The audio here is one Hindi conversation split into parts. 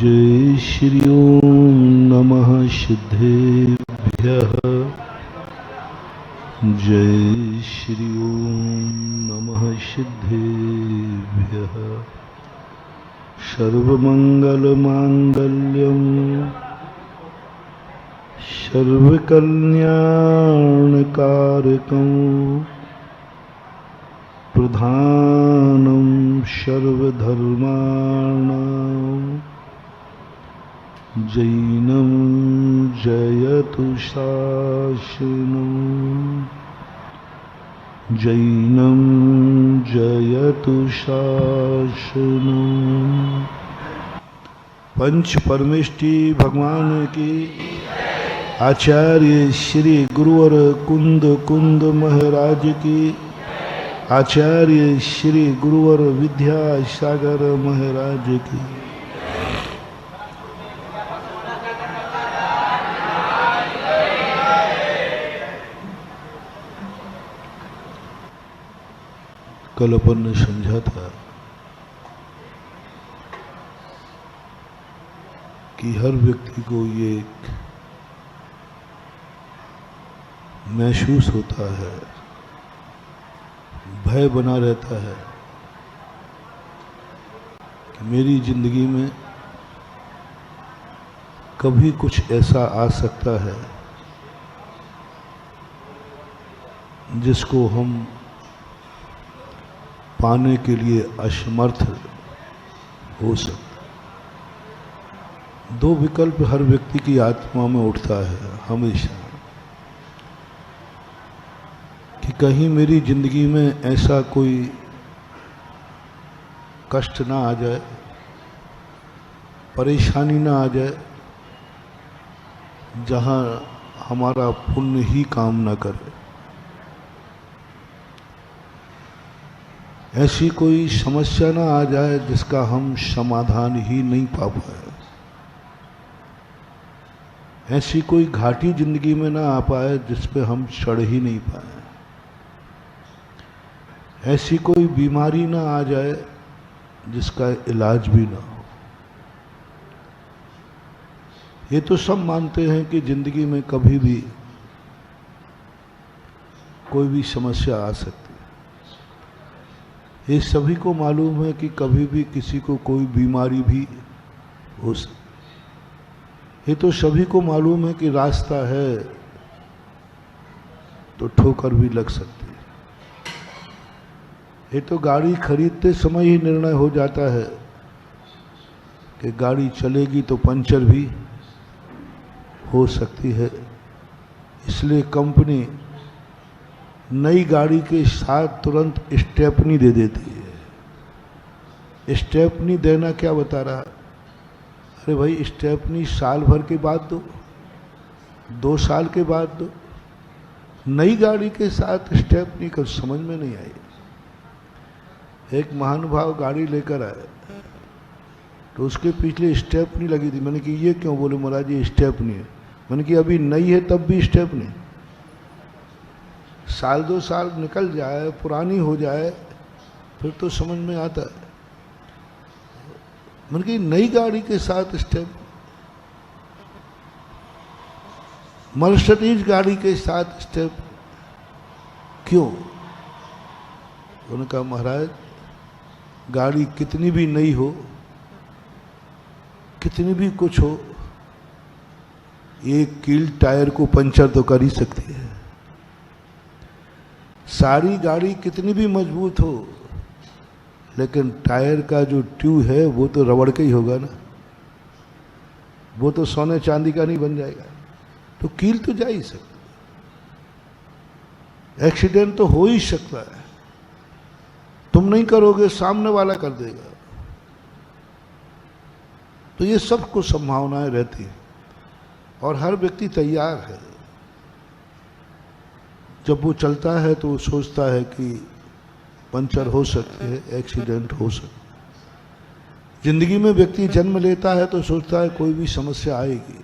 जय श्री ओम नमः सिद्धेभ्यः। जय श्री ओम नमः सिद्धेभ्यः। सर्वमंगलमांगल्यं सर्वकल्याणकारकं प्रधानं सर्वधर्माणां जैनं जयतु शासनम्। जैनं जयतु शासनम्। पंच परमेष्टि भगवान की आचार्य श्री गुरुवर कुंद महाराज की आचार्य श्री गुरुवर विद्यासागर महाराज की। कल अपन ने समझा था कि हर व्यक्ति को ये महसूस होता है, भय बना रहता है कि मेरी जिंदगी में कभी कुछ ऐसा आ सकता है जिसको हम पाने के लिए असमर्थ हो सकते। दो विकल्प हर व्यक्ति की आत्मा में उठता है हमेशा कि कहीं मेरी जिंदगी में ऐसा कोई कष्ट ना आ जाए, परेशानी ना आ जाए जहां हमारा पुण्य ही काम ना करे। ऐसी कोई समस्या ना आ जाए जिसका हम समाधान ही नहीं पा पाए। ऐसी कोई घाटी जिंदगी में ना आ पाए जिस पे हम चढ़ ही नहीं पाए। ऐसी कोई बीमारी ना आ जाए जिसका इलाज भी ना हो। ये तो सब मानते हैं कि जिंदगी में कभी भी कोई भी समस्या आ सकती है। ये सभी को मालूम है कि कभी भी किसी को कोई बीमारी भी हो सकती। ये तो सभी को मालूम है कि रास्ता है तो ठोकर भी लग सकती है। ये तो गाड़ी खरीदते समय ही निर्णय हो जाता है कि गाड़ी चलेगी तो पंचर भी हो सकती है। इसलिए कंपनी नई गाड़ी के साथ तुरंत स्टेपनी दे देती है। स्टेपनी देना क्या बता रहा? अरे भाई, स्टेपनी साल भर के बाद दो, 2 साल के बाद दो। नई गाड़ी के साथ स्टेपनी का समझ में नहीं आई। एक महानुभाव गाड़ी लेकर आए तो उसके पीछे स्टेपनी लगी थी। मैंने कि ये क्यों? बोले महाराज ये स्टेपनी है। मैंने कि अभी नई है तब भी स्टेपनी। साल 2 साल निकल जाए, पुरानी हो जाए, फिर तो समझ में आता है। मैंने कि नई गाड़ी के साथ स्टेप, मर्सिडीज गाड़ी के साथ स्टेप क्यों? उन्होंने कहा महाराज गाड़ी कितनी भी नई हो, कितनी भी कुछ हो, एक कील टायर को पंचर तो कर ही सकती है। सारी गाड़ी कितनी भी मजबूत हो, लेकिन टायर का जो ट्यूब है वो तो रबड़ का ही होगा ना, वो तो सोने चांदी का नहीं बन जाएगा। तो कील तो जा ही सकती। एक्सीडेंट तो हो ही सकता है। तुम नहीं करोगे, सामने वाला कर देगा। तो ये सब कुछ संभावनाएं रहती हैं और हर व्यक्ति तैयार है। जब वो चलता है तो वो सोचता है कि पंचर हो सकते हैं, एक्सीडेंट हो सकता है। जिंदगी में व्यक्ति जन्म लेता है तो सोचता है कोई भी समस्या आएगी,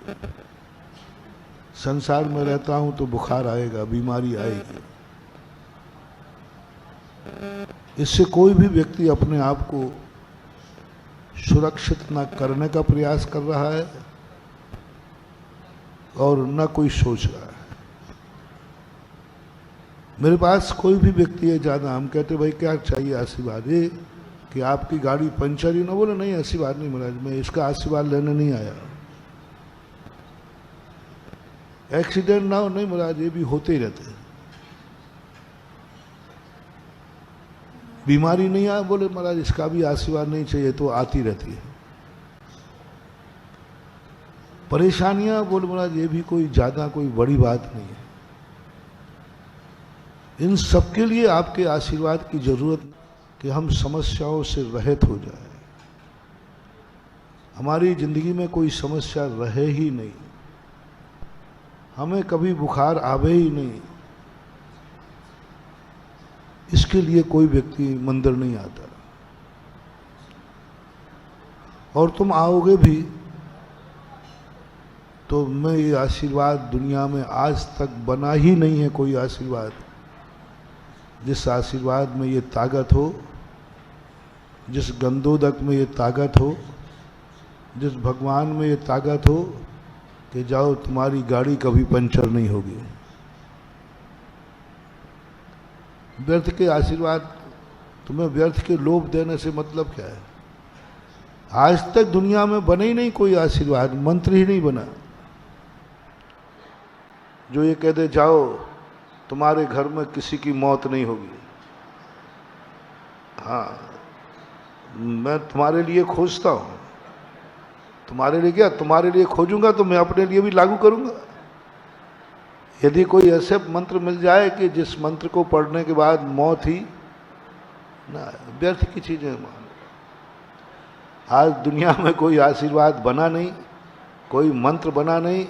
संसार में रहता हूं तो बुखार आएगा, बीमारी आएगी। इससे कोई भी व्यक्ति अपने आप को सुरक्षित न करने का प्रयास कर रहा है और न कोई सोच रहा है। मेरे पास कोई भी व्यक्ति है ज़्यादा, हम कहते भाई क्या चाहिए आशीर्वाद, ये कि आपकी गाड़ी पंचर ही ना, बोले नहीं आशीर्वाद नहीं महाराज, मैं इसका आशीर्वाद लेने नहीं आया। एक्सीडेंट ना हो, नहीं महाराज ये भी होते ही रहते हैं। बीमारी नहीं आए, बोले महाराज इसका भी आशीर्वाद नहीं चाहिए, तो आती रहती है। परेशानियां, बोले महाराज ये भी कोई ज्यादा कोई बड़ी बात नहीं है। इन सबके लिए आपके आशीर्वाद की जरूरत कि हम समस्याओं से रहित हो जाए। हमारी जिंदगी में कोई समस्या रहे ही नहीं, हमें कभी बुखार आवे ही नहीं, इसके लिए कोई व्यक्ति मंदिर नहीं आता। और तुम आओगे भी तो मैं ये आशीर्वाद दुनिया में आज तक बना ही नहीं है कोई आशीर्वाद जिस आशीर्वाद में ये ताकत हो, जिस गंधोदक में ये ताकत हो, जिस भगवान में ये ताकत हो कि जाओ तुम्हारी गाड़ी कभी पंचर नहीं होगी। व्यर्थ के आशीर्वाद, तुम्हें व्यर्थ के लोभ देने से मतलब क्या है? आज तक दुनिया में बने ही नहीं कोई आशीर्वाद, मंत्र ही नहीं बना जो ये कह दे जाओ तुम्हारे घर में किसी की मौत नहीं होगी। हाँ, मैं तुम्हारे लिए खोजता हूं, तुम्हारे लिए क्या, तुम्हारे लिए खोजूंगा तो मैं अपने लिए भी लागू करूंगा। यदि कोई ऐसे मंत्र मिल जाए कि जिस मंत्र को पढ़ने के बाद मौत ही ना, व्यर्थ की चीजें मान। आज दुनिया में कोई आशीर्वाद बना नहीं, कोई मंत्र बना नहीं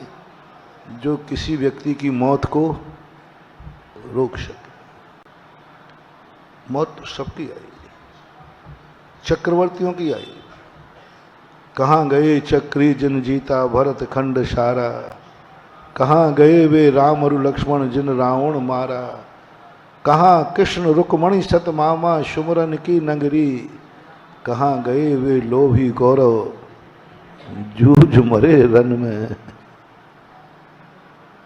जो किसी व्यक्ति की मौत को रोक सके। मौत तो सबकी आई, चक्रवर्तियों की आई। कहाँ गए चक्री जिन जीता भरत खंड सारा, कहाँ गए वे राम और लक्ष्मण जिन रावण मारा, कहाँ कृष्ण रुक्मणी सत मामा सुमरन की नगरी, कहाँ गए वे लोभी गौरव जूझ मरे रन में।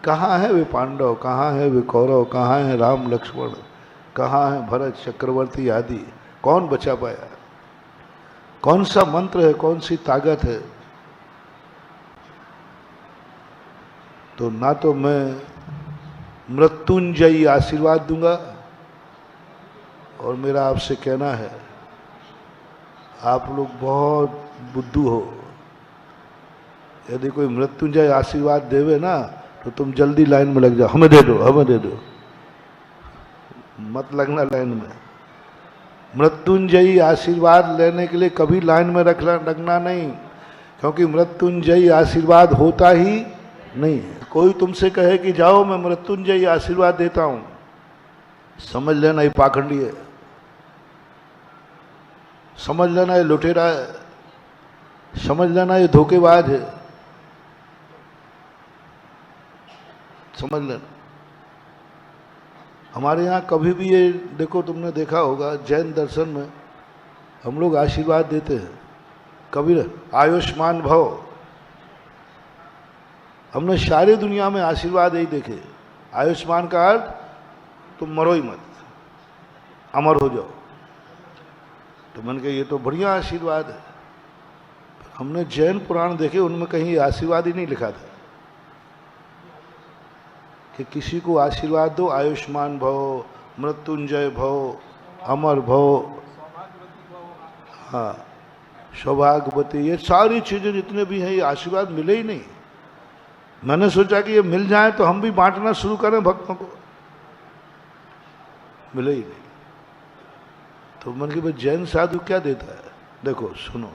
कहाँ है वे पांडव, कहाँ है वे कौरव, कहाँ है राम लक्ष्मण, कहाँ है भरत चक्रवर्ती आदि, कौन बचा पाया? कौन सा मंत्र है, कौन सी ताकत है? तो ना तो मैं मृत्युंजयी आशीर्वाद दूंगा, और मेरा आपसे कहना है आप लोग बहुत बुद्धू हो, यदि कोई मृत्युंजय आशीर्वाद देवे ना तो तुम जल्दी लाइन में लग जाओ, हमें दे दो हमें दे दो, मत लगना लाइन में। मृत्युंजयी आशीर्वाद लेने के लिए कभी लाइन में लगना नहीं, क्योंकि मृत्युंजयी आशीर्वाद होता ही नहीं है। कोई तुमसे कहे कि जाओ मैं मृत्युंजयी आशीर्वाद देता हूं, समझ लेना ये पाखंडी है, समझ लेना ये लुटेरा है, समझ लेना ये धोखेबाज है, समझ लेना। हमारे यहाँ कभी भी ये देखो, तुमने देखा होगा जैन दर्शन में हम लोग आशीर्वाद देते हैं, कभी आयुष्मान भव। हमने सारी दुनिया में आशीर्वाद यही देखे, आयुष्मान का अर्थ तुम मरो ही मत, अमर हो जाओ। तो मैंने कहा ये तो बढ़िया आशीर्वाद है। हमने जैन पुराण देखे, उनमें कहीं आशीर्वाद ही नहीं लिखा था कि किसी को आशीर्वाद दो, आयुष्मान भव, मृत्युंजय भव, अमर भव, हाँ सौभाग्यवती, ये सारी चीजें जितने भी हैं ये आशीर्वाद मिले ही नहीं। मैंने सोचा कि ये मिल जाए तो हम भी बांटना शुरू करें भक्तों को, मिले ही नहीं। तो मैंने कहा जैन साधु क्या देता है? देखो सुनो,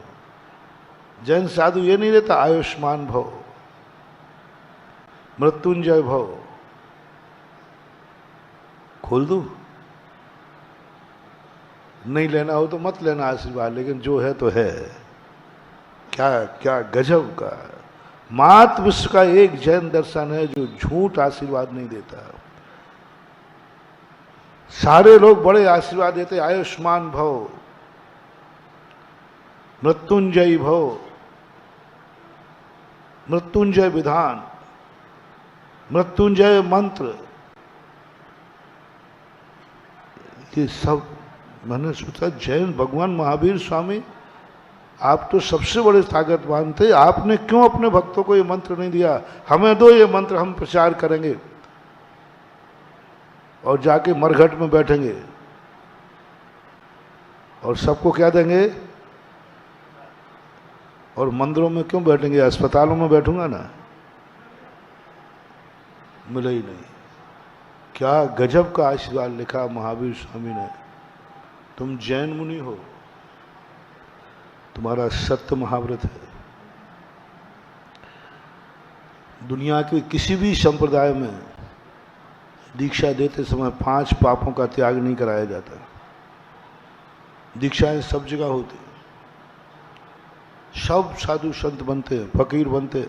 जैन साधु ये नहीं देता आयुष्मान भव, मृत्युंजय भव। खोल दूं? नहीं लेना हो तो मत लेना आशीर्वाद, लेकिन जो है तो है। क्या क्या गजब का मात विश्व का एक जैन दर्शन है जो झूठ आशीर्वाद नहीं देता। सारे लोग बड़े आशीर्वाद देते, आयुष्मान भव, मृत्युंजय भव, मृत्युंजय विधान, मृत्युंजय मंत्र, ये सब मैंने सोचा जैन भगवान महावीर स्वामी आप तो सबसे बड़े ताकतवान थे, आपने क्यों अपने भक्तों को ये मंत्र नहीं दिया? हमें दो ये मंत्र, हम प्रचार करेंगे और जाके मरघट में बैठेंगे और सबको क्या देंगे? और मंदिरों में क्यों बैठेंगे? अस्पतालों में बैठूंगा ना, मिले ही नहीं। क्या गजब का आशीर्वाद लिखा महावीर स्वामी ने, तुम जैन मुनि हो, तुम्हारा सत्य महाव्रत है। दुनिया के किसी भी संप्रदाय में दीक्षा देते समय 5 पापों का त्याग नहीं कराया जाता। दीक्षाएं सब जगह होती, सब साधु संत बनते हैं, फकीर बनते,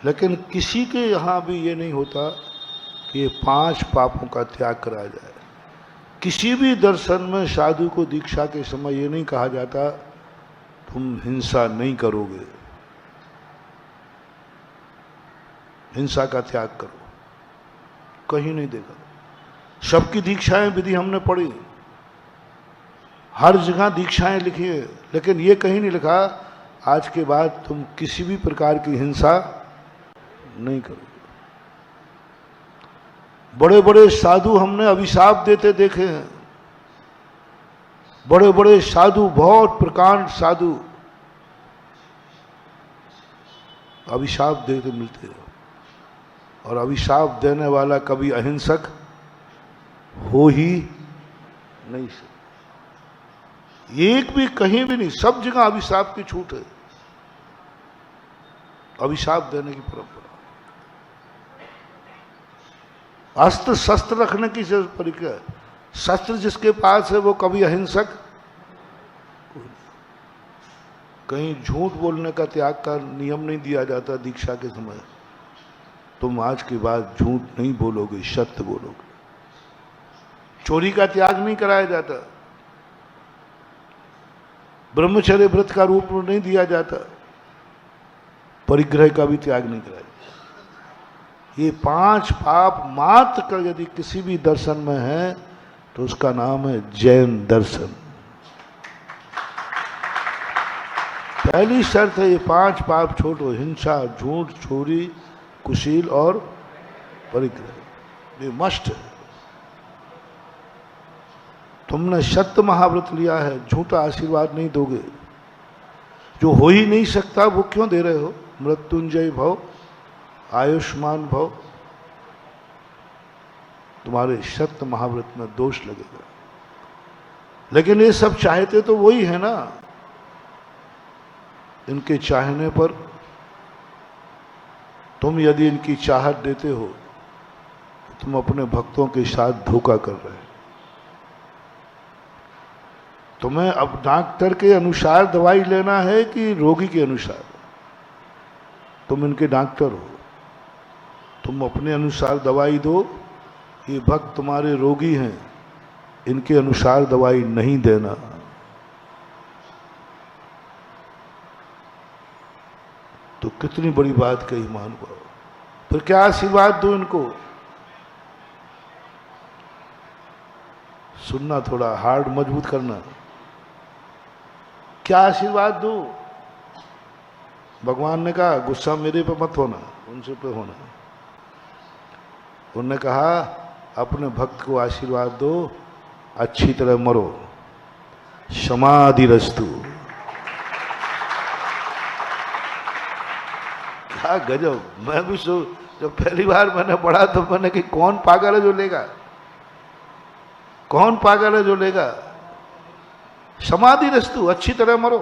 लेकिन किसी के यहाँ भी ये नहीं होता कि ये 5 पापों का त्याग कराया जाए। किसी भी दर्शन में साधु को दीक्षा के समय ये नहीं कहा जाता तुम हिंसा नहीं करोगे, हिंसा का त्याग करो, कहीं नहीं देखा। सबकी दीक्षाएं विधि हमने पढ़ी, हर जगह दीक्षाएं लिखी है, लेकिन ये कहीं नहीं लिखा आज के बाद तुम किसी भी प्रकार की हिंसा नहीं करोगे। बड़े बड़े साधु हमने अभिशाप देते देखे हैं, बड़े बड़े साधु, बहुत प्रकांड साधु अभिशाप देते मिलते हैं, और अभिशाप देने वाला कभी अहिंसक हो ही नहीं सकता। एक भी कहीं भी नहीं, सब जगह अभिशाप की छूट है, अभिशाप देने की परंपरा। अस्त्र शस्त्र रखने की प्रक्रिया, शस्त्र जिसके पास है वो कभी अहिंसक, कहीं झूठ बोलने का त्याग का नियम नहीं दिया जाता दीक्षा के समय। तुम आज के बाद झूठ नहीं बोलोगे, सत्य बोलोगे। चोरी का त्याग नहीं कराया जाता, ब्रह्मचर्य व्रत का रूप नहीं दिया जाता, परिग्रह का भी त्याग नहीं कराया जाता। ये 5 पाप मात्र का यदि किसी भी दर्शन में है तो उसका नाम है जैन दर्शन। पहली शर्त है ये 5 पाप छोड़ो, हिंसा, झूठ, चोरी, कुशील और परिग्रह, ये मस्ट है। तुमने सत्य महाव्रत लिया है, झूठा आशीर्वाद नहीं दोगे। जो हो ही नहीं सकता वो क्यों दे रहे हो? मृत्युंजय भव, आयुष्मान भव, तुम्हारे सत्य महाव्रत में दोष लगेगा। लेकिन ये सब चाहते तो वही है ना, इनके चाहने पर तुम यदि इनकी चाहत देते हो तो तुम अपने भक्तों के साथ धोखा कर रहे हो। तुम्हें अब डॉक्टर के अनुसार दवाई लेना है कि रोगी के अनुसार? तुम इनके डॉक्टर हो, तुम अपने अनुसार दवाई दो। ये भक्त तुम्हारे रोगी हैं, इनके अनुसार दवाई नहीं देना। तो कितनी बड़ी बात कही महानुभाव। फिर क्या आशीर्वाद दो इनको? सुनना, थोड़ा हार्ड मजबूत करना। क्या आशीर्वाद दो? भगवान ने कहा गुस्सा मेरे पे मत होना, उनसे पे होना। उन्होंने कहा अपने भक्त को आशीर्वाद दो, अच्छी तरह मरो, समाधि रस्तु। क्या गजब। मैं भी जब पहली बार मैंने पढ़ा तो मैंने कि कौन पागल है जो लेगा, कौन पागल है जो लेगा? समाधि रस्तु, अच्छी तरह मरो।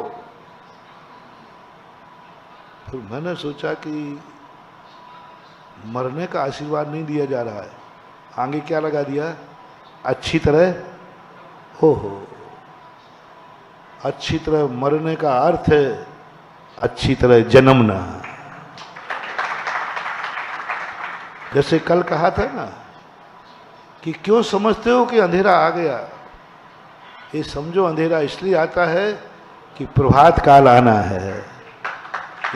फिर मैंने सोचा कि मरने का आशीर्वाद नहीं दिया जा रहा है, आगे क्या लगा दिया? अच्छी तरह। हो, अच्छी तरह मरने का अर्थ है अच्छी तरह जन्मना। जैसे कल कहा था ना कि क्यों समझते हो कि अंधेरा आ गया? ये समझो अंधेरा इसलिए आता है कि प्रभात काल आना है।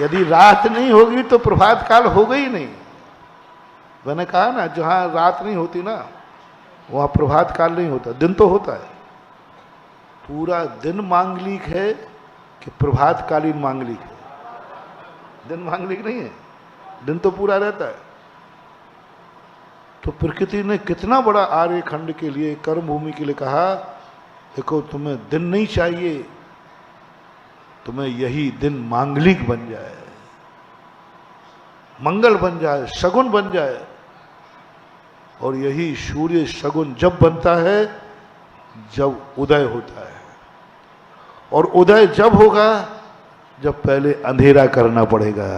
यदि रात नहीं होगी तो प्रभात काल होगा ही नहीं। मैंने कहा ना, जहां रात नहीं होती ना वहां प्रभात काल नहीं होता, दिन तो होता है। पूरा दिन मांगलिक है कि प्रभात कालीन मांगलिक है? दिन मांगलिक नहीं है, दिन तो पूरा रहता है। तो प्रकृति ने कितना बड़ा आर्य खंड के लिए, कर्म भूमि के लिए कहा, देखो तुम्हें दिन नहीं चाहिए, तुम्हें यही दिन मांगलिक बन जाए, मंगल बन जाए, शगुन बन जाए। और यही सूर्य शगुन जब बनता है जब उदय होता है। और उदय जब होगा जब पहले अंधेरा करना पड़ेगा।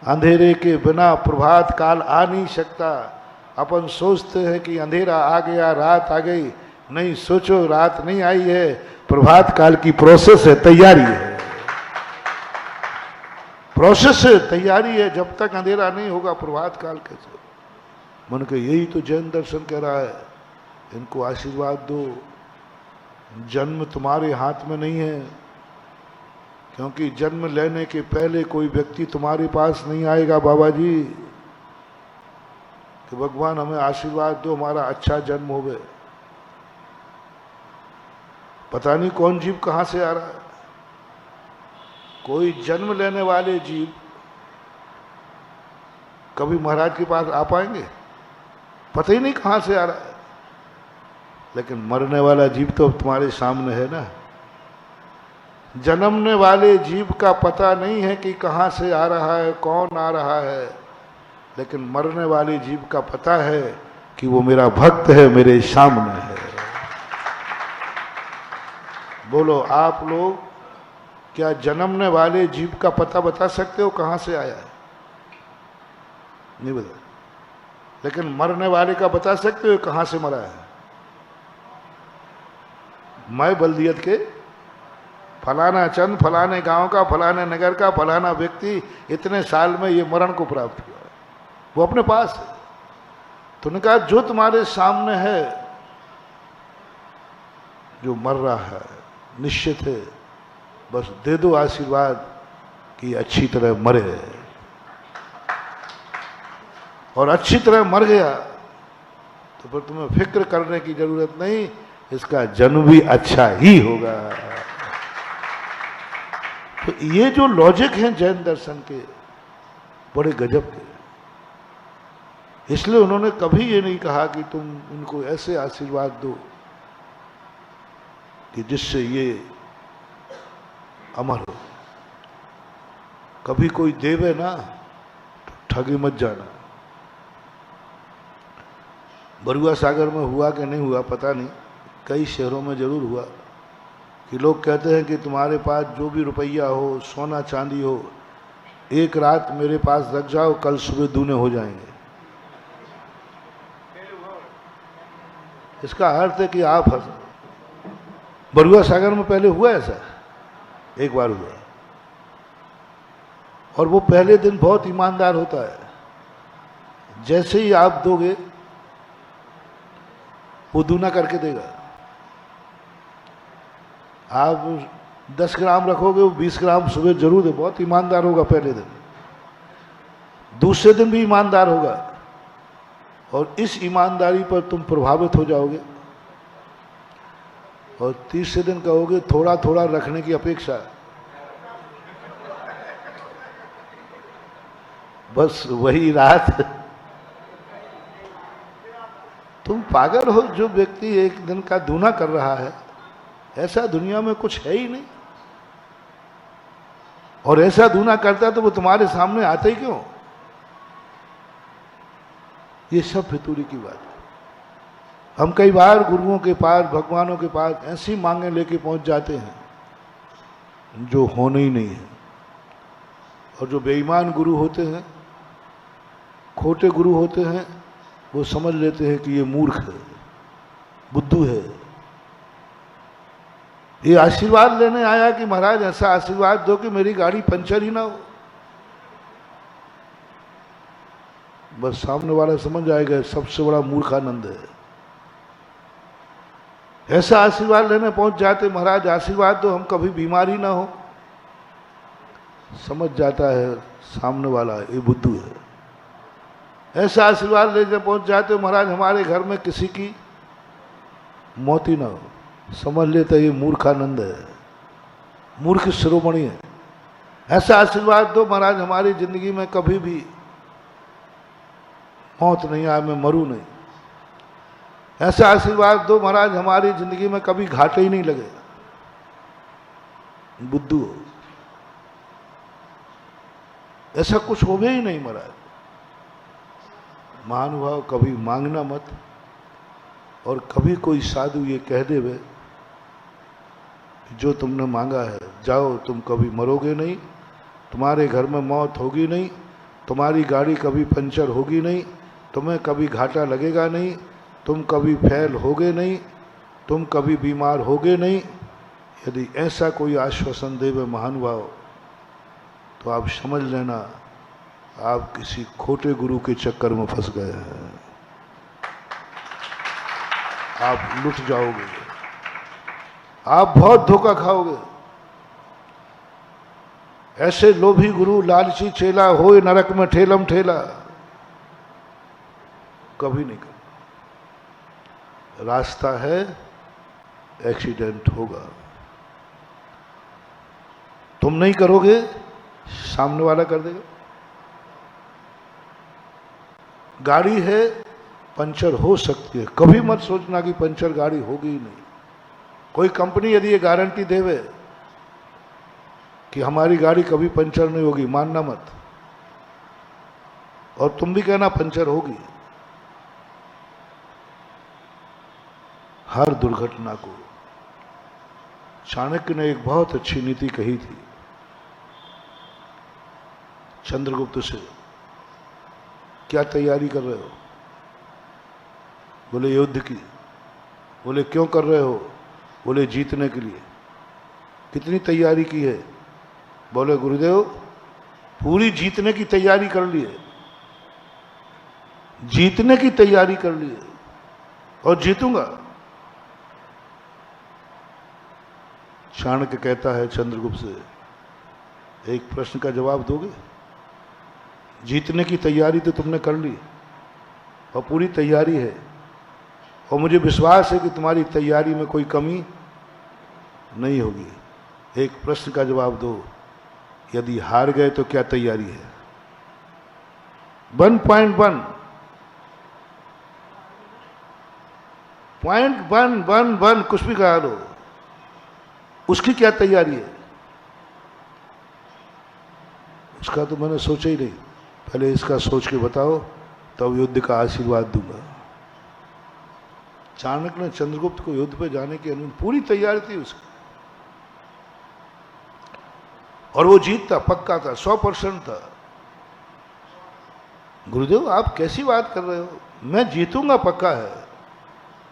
अंधेरे के बिना प्रभात काल आ नहीं सकता। अपन सोचते हैं कि अंधेरा आ गया, रात आ गई। नहीं, सोचो, रात नहीं आई है, प्रभात काल की प्रोसेस है, तैयारी है, प्रोसेस है, तैयारी है। जब तक अंधेरा नहीं होगा प्रभात काल कैसे? मन के यही तो जैन दर्शन कह रहा है, इनको आशीर्वाद दो। जन्म तुम्हारे हाथ में नहीं है, क्योंकि जन्म लेने के पहले कोई व्यक्ति तुम्हारे पास नहीं आएगा बाबा जी कि भगवान हमें आशीर्वाद दो, हमारा अच्छा जन्म हो गए। पता नहीं कौन जीव कहां से आ रहा है। कोई जन्म लेने वाले जीव कभी महाराज के पास आ पाएंगे? पता ही नहीं कहां से आ रहा है। लेकिन मरने वाला जीव तो तुम्हारे सामने है ना। जन्मने वाले जीव का पता नहीं है कि कहां से आ रहा है, कौन आ रहा है। लेकिन मरने वाले जीव का पता है कि वो मेरा भक्त है, मेरे सामने है। बोलो आप लोग, क्या जन्मने वाले जीव का पता बता सकते हो कहां से आया है? नहीं बता। लेकिन मरने वाले का बता सकते हो कहां से मरा है? मैं बल्दियत के फलाना चंद, फलाने गांव का, फलाने नगर का, फलाना व्यक्ति इतने साल में ये मरण को प्राप्त हुआ, वो अपने पास है। तो उन्होंने कहा जो तुम्हारे सामने है, जो मर रहा है, निश्चित है, बस दे दो आशीर्वाद कि अच्छी तरह मरे। और अच्छी तरह मर गया तो फिर तुम्हें फिक्र करने की जरूरत नहीं, इसका जन्म भी अच्छा ही होगा। तो ये जो लॉजिक हैं जैन दर्शन के, बड़े गजब के। इसलिए उन्होंने कभी ये नहीं कहा कि तुम इनको ऐसे आशीर्वाद दो कि जिससे ये अमर हो। कभी कोई देवे ना तो ठगी मत जाना। बरुआ सागर में हुआ कि नहीं हुआ पता नहीं, कई शहरों में जरूर हुआ कि लोग कहते हैं कि तुम्हारे पास जो भी रुपया हो, सोना चांदी हो, एक रात मेरे पास रख जाओ, कल सुबह दूने हो जाएंगे। इसका अर्थ है कि आप हंस। बरुआ सागर में पहले हुआ ऐसा, एक बार हुआ। और वो पहले दिन बहुत ईमानदार होता है। जैसे ही आप दोगे वो दूना करके देगा। आप 10 ग्राम रखोगे, वो 20 ग्राम सुबह जरूर है। बहुत ईमानदार होगा पहले दिन। दूसरे दिन भी ईमानदार होगा। और इस ईमानदारी पर तुम प्रभावित हो जाओगे। और तीसरे दिन कहोगे थोड़ा थोड़ा रखने की अपेक्षा। बस वही रात। तुम पागल हो। जो व्यक्ति एक दिन का दूना कर रहा है, ऐसा दुनिया में कुछ है ही नहीं। और ऐसा दूना करता है तो वो तुम्हारे सामने आता ही क्यों? ये सब फितूरी की बात है। हम कई बार गुरुओं के पास, भगवानों के पास ऐसी मांगे लेके पहुंच जाते हैं जो होने ही नहीं है। और जो बेईमान गुरु होते हैं, खोटे गुरु होते हैं, वो समझ लेते हैं कि ये मूर्ख है, बुद्धू है। ये आशीर्वाद लेने आया कि महाराज ऐसा आशीर्वाद दो कि मेरी गाड़ी पंचर ही ना हो। बस सामने वाला समझ आएगा सबसे बड़ा मूर्खानंद है। ऐसा आशीर्वाद लेने पहुंच जाते, महाराज आशीर्वाद दो, हम कभी बीमारी ना हो। समझ जाता है सामने वाला ये बुद्धू है। ऐसा आशीर्वाद लेने पहुंच जाते, महाराज हमारे घर में किसी की मौत ही ना हो। समझ लेते ये मूर्खानंद है, मूर्ख शिरोमणि है। ऐसा आशीर्वाद दो महाराज हमारी जिंदगी में कभी भी मौत नहीं आए, मैं मरूं नहीं। ऐसा आशीर्वाद दो महाराज हमारी जिंदगी में कभी घाटे ही नहीं लगे। बुद्धू हो, ऐसा कुछ हो ही नहीं महाराज। महानुभाव कभी मांगना मत, और कभी कोई साधु ये कह दे वे जो तुमने मांगा है जाओ, तुम कभी मरोगे नहीं, तुम्हारे घर में मौत होगी नहीं, तुम्हारी गाड़ी कभी पंचर होगी नहीं, तुम्हें कभी घाटा लगेगा नहीं, तुम कभी फेल होगे नहीं, तुम कभी बीमार होगे नहीं। यदि ऐसा कोई आश्वासन देवे महानुभाव तो आप समझ लेना आप किसी खोटे गुरु के चक्कर में फंस गए हैं, आप लुट जाओगे, आप बहुत धोखा खाओगे। ऐसे लोभी गुरु लालची चेला होए नरक में ठेलम ठेला, कभी नहीं कर। रास्ता है, एक्सीडेंट होगा। तुम नहीं करोगे, सामने वाला कर देगा। गाड़ी है, पंचर हो सकती है, कभी मत सोचना कि पंचर गाड़ी होगी ही नहीं। कोई कंपनी यदि ये गारंटी देवे कि हमारी गाड़ी कभी पंचर नहीं होगी, मानना मत, और तुम भी कहना पंचर होगी। हर दुर्घटना को चाणक्य ने एक बहुत अच्छी नीति कही थी चंद्रगुप्त से, क्या तैयारी कर रहे हो? बोले युद्ध की। बोले क्यों कर रहे हो? बोले जीतने के लिए। कितनी तैयारी की है? बोले गुरुदेव पूरी जीतने की तैयारी कर ली है, जीतने की तैयारी कर ली है और जीतूंगा। चाणक्य कहता है चंद्रगुप्त से, एक प्रश्न का जवाब दोगे? जीतने की तैयारी तो तुमने कर ली और पूरी तैयारी है, और मुझे विश्वास है कि तुम्हारी तैयारी में कोई कमी नहीं होगी। एक प्रश्न का जवाब दो, यदि हार गए तो क्या तैयारी है? 1.1 .111 कुछ भी कहा लो, उसकी क्या तैयारी है? उसका तो मैंने सोचा ही नहीं। पहले इसका सोच के बताओ, तब युद्ध का आशीर्वाद दूंगा। चाणक्य ने चंद्रगुप्त को युद्ध पे जाने की अनुमति, पूरी तैयारी थी उसकी, और वो जीतता पक्का था, 100% था। गुरुदेव आप कैसी बात कर रहे हो? मैं जीतूंगा पक्का है,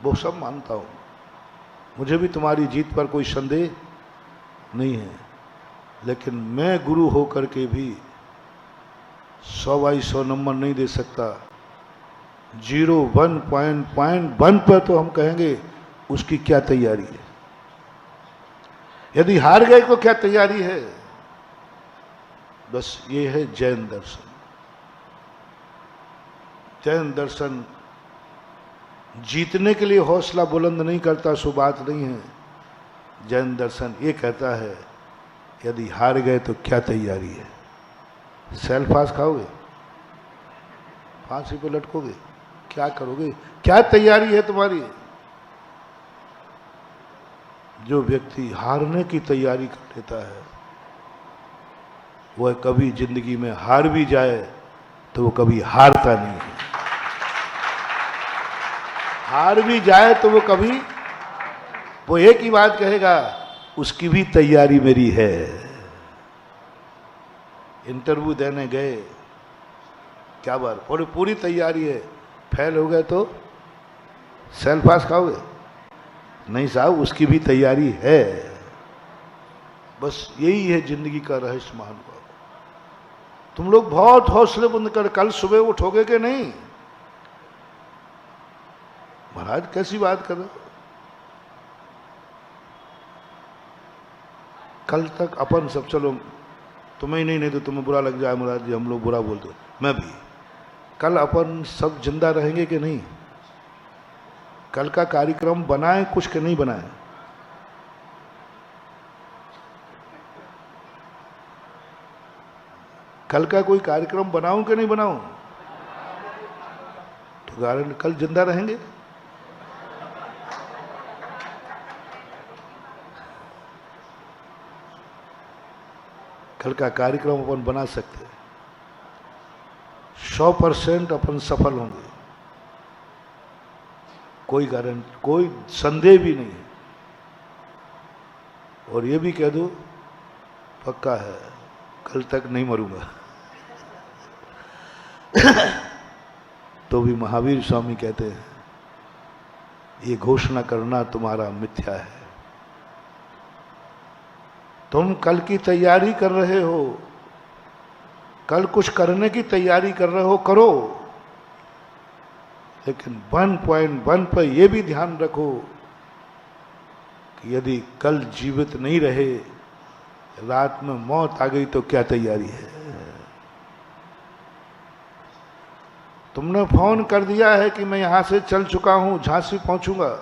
वो सब मानता हूं, मुझे भी तुम्हारी जीत पर कोई संदेह नहीं है, लेकिन मैं गुरु होकर के भी 100/100 नंबर नहीं दे सकता। 0.1 पर तो हम कहेंगे उसकी क्या तैयारी है। यदि हार गए तो क्या तैयारी है? बस ये है जैन दर्शन। जैन दर्शन जीतने के लिए हौसला बुलंद नहीं करता, सो बात नहीं है। जैन दर्शन ये कहता है यदि हार गए तो क्या तैयारी है? सेल फास खाओगे? फांसी पे लटकोगे? क्या करोगे? क्या तैयारी है तुम्हारी? जो व्यक्ति हारने की तैयारी कर लेता है वह कभी जिंदगी में हार भी जाए तो वो कभी हारता नहीं है। हार भी जाए तो वो कभी, वो एक ही बात कहेगा, उसकी भी तैयारी मेरी है। इंटरव्यू देने गए, क्या बात, पूरी तैयारी है, फेल हो गए तो सेल पास खाओगे? नहीं साहब, उसकी भी तैयारी है। बस यही है जिंदगी का रहस्य महानुभाव। तुम लोग बहुत हौसले बुलंद कर, कल सुबह उठोगे कि नहीं? महाराज कैसी बात कर रहे हो? कल तक अपन सब, चलो तुम्हें ही नहीं तो तुम्हें बुरा लग जाए मुराद जी, हम लोग बुरा बोलते, मैं भी, कल अपन सब जिंदा रहेंगे कि नहीं? कल का कार्यक्रम बनाए कुछ के नहीं बनाए? कल का कोई कार्यक्रम बनाऊं कि नहीं बनाऊं? तो कारण कल जिंदा रहेंगे। कल का कार्यक्रम अपन बना सकते हैं, 100% अपन सफल होंगे, कोई कारण, कोई संदेह भी नहीं है। और ये भी कह दो पक्का है कल तक नहीं मरूंगा। तो भी महावीर स्वामी कहते हैं ये घोषणा करना तुम्हारा मिथ्या है। तुम कल की तैयारी कर रहे हो, कल कुछ करने की तैयारी कर रहे हो, करो, लेकिन 1.1 पर यह भी ध्यान रखो कि यदि कल जीवित नहीं रहे, रात में मौत आ गई तो क्या तैयारी है? तुमने फोन कर दिया है कि मैं यहां से चल चुका हूं, झांसी पहुंचूंगा,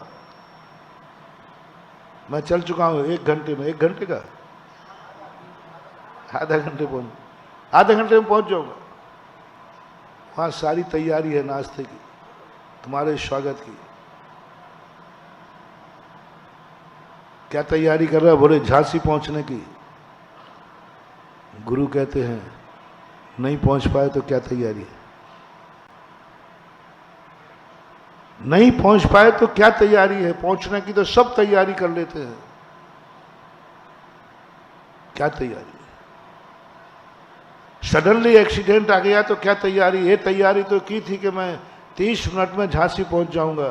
मैं चल चुका हूं 1 घंटे में, 1 घंटे का, आधा घंटे में पहुंच जाऊंगा। वहां सारी तैयारी है नाश्ते की, तुम्हारे स्वागत की। क्या तैयारी कर रहा है? बोले झांसी पहुंचने की। गुरु कहते हैं नहीं पहुंच पाए तो क्या तैयारी है? नहीं पहुंच पाए तो क्या तैयारी है? पहुंचने की तो सब तैयारी कर लेते हैं, क्या तैयारी? सडनली एक्सीडेंट आ गया तो क्या तैयारी? ये तैयारी तो की थी कि मैं 30 मिनट में झांसी पहुंच जाऊंगा,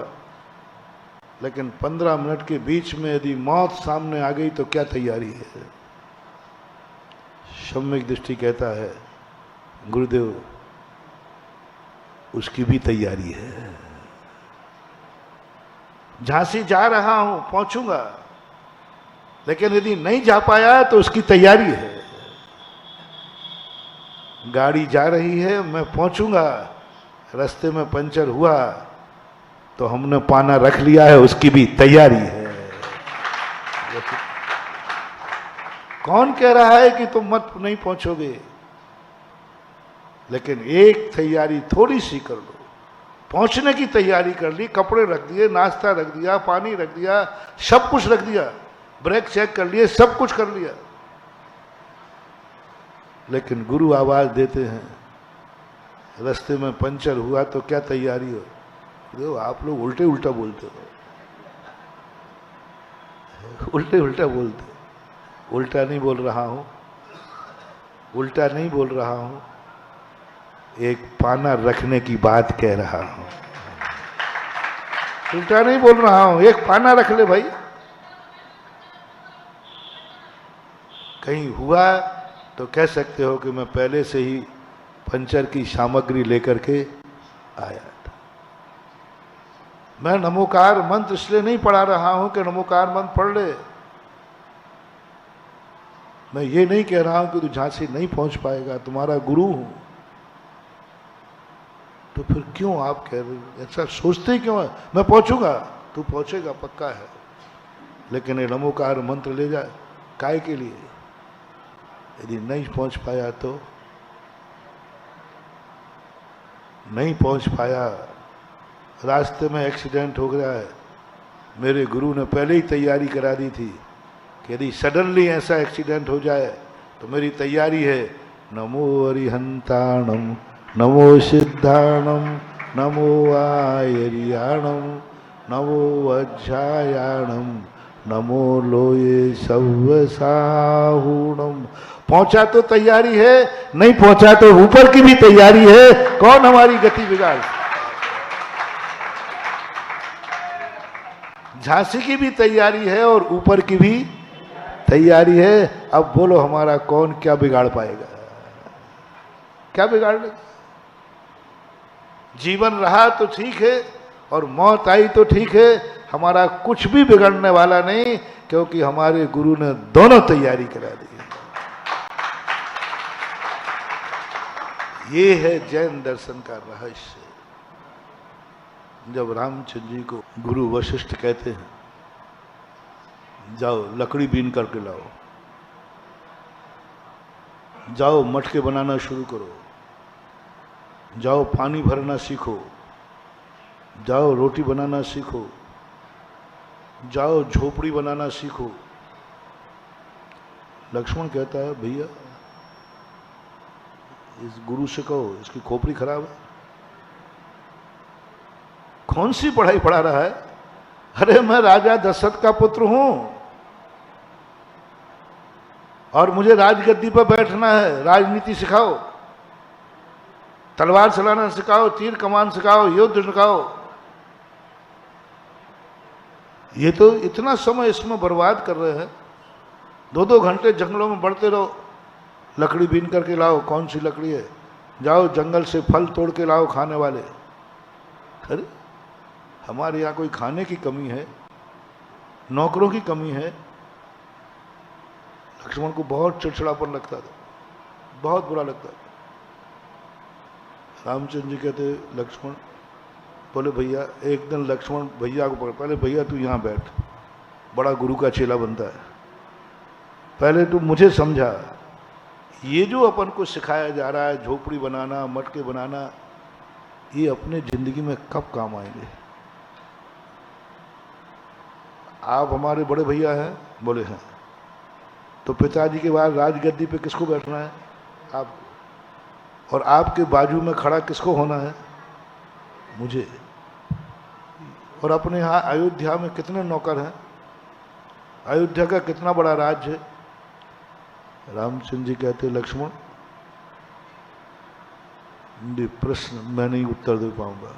लेकिन 15 मिनट के बीच में यदि मौत सामने आ गई तो क्या तैयारी है? सम्यक दृष्टि कहता है गुरुदेव उसकी भी तैयारी है। झांसी जा रहा हूं, पहुंचूंगा, लेकिन यदि नहीं जा पाया तो उसकी तैयारी है। गाड़ी जा रही है, मैं पहुंचूंगा, रास्ते में पंचर हुआ तो हमने पाना रख लिया है, उसकी भी तैयारी है। कौन कह रहा है कि तुम मत नहीं पहुंचोगे? लेकिन एक तैयारी थोड़ी सी कर लो। पहुंचने की तैयारी कर ली, कपड़े रख दिए, नाश्ता रख दिया, पानी रख दिया, सब कुछ रख दिया, ब्रेक चेक कर लिए, सब कुछ कर लिया, लेकिन गुरु आवाज देते हैं रास्ते में पंचर हुआ तो क्या तैयारी हो? देखो आप लोग उल्टे उल्टा बोलते हो, उल्टे उल्टा बोलते हो। उल्टा नहीं बोल रहा हूं, उल्टा नहीं बोल रहा हूं, एक पाना रखने की बात कह रहा हूं। उल्टा नहीं बोल रहा हूं, एक पाना रख ले भाई। कहीं हुआ तो कह सकते हो कि मैं पहले से ही पंचर की सामग्री लेकर के आया था। मैं नमोकार मंत्र इसलिए नहीं पढ़ा रहा हूं कि नमोकार मंत्र पढ़ ले। मैं ये नहीं कह रहा हूं कि तू झांसी नहीं पहुंच पाएगा, तुम्हारा गुरु हूं। तो फिर क्यों आप कह रहे हो? ऐसा सोचते क्यों है? मैं पहुंचूंगा, तू पहुंचेगा पक्का है, लेकिन ये नमोकार मंत्र ले जाए काय के लिए? यदि नहीं पहुंच पाया तो नहीं पहुंच पाया, रास्ते में एक्सीडेंट हो गया है। मेरे गुरु ने पहले ही तैयारी करा दी थी कि यदि सडनली ऐसा एक्सीडेंट हो जाए तो मेरी तैयारी है, नमो अरिहंताणम, नमो सिद्धाणम, नमो आयरियाणम, नमो वज्रायाणम, नमो लोये सव्वसाहुणम। पहुंचा तो तैयारी है, नहीं पहुंचा तो ऊपर की भी तैयारी है। कौन हमारी गति बिगाड़? झांसी की भी तैयारी है और ऊपर की भी तैयारी है। अब बोलो हमारा कौन क्या बिगाड़ पाएगा? क्या बिगाड़ लेगा? जीवन रहा तो ठीक है और मौत आई तो ठीक है, हमारा कुछ भी बिगड़ने वाला नहीं, क्योंकि हमारे गुरु ने दोनों तैयारी करा दी। ये है जैन दर्शन का रहस्य। जब रामचंद्र जी को गुरु वशिष्ठ कहते हैं, जाओ लकड़ी बीन करके लाओ, जाओ मटके बनाना शुरू करो, जाओ पानी भरना सीखो, जाओ रोटी बनाना सीखो, जाओ झोपड़ी बनाना सीखो। लक्ष्मण कहता है, भैया इस गुरु से कहो इसकी खोपड़ी खराब है, कौन सी पढ़ाई पढ़ा रहा है? अरे मैं राजा दशरथ का पुत्र हूं और मुझे राजगद्दी पर बैठना है, राजनीति सिखाओ, तलवार चलाना सिखाओ, तीर कमान सिखाओ, युद्ध सिखाओ। ये तो इतना समय इसमें बर्बाद कर रहे हैं, 2-2 घंटे जंगलों में बढ़ते रहो, लकड़ी बीन करके लाओ, कौन सी लकड़ी है, जाओ जंगल से फल तोड़ के लाओ खाने वाले। अरे हमारे यहाँ कोई खाने की कमी है, नौकरों की कमी है? लक्ष्मण को बहुत चिड़चिड़ापन लगता था, बहुत बुरा लगता था। रामचंद्र जी कहते, लक्ष्मण बोले भैया, एक दिन लक्ष्मण भैया को पकड़, पहले भैया तू यहाँ बैठ, बड़ा गुरु का चेला बनता है, पहले तू मुझे समझा, ये जो अपन को सिखाया जा रहा है झोपड़ी बनाना, मटके बनाना, ये अपने जिंदगी में कब काम आएंगे? आप हमारे बड़े भैया हैं? बोले हैं। तो पिताजी के बाद राजगद्दी पे किसको बैठना है? आप। और आपके बाजू में खड़ा किसको होना है? मुझे। और अपने यहाँ अयोध्या में कितने नौकर हैं? अयोध्या का कितना बड़ा राज्य है? रामचंद्र जी कहते, लक्ष्मण ये प्रश्न मैं नहीं उत्तर दे पाऊंगा,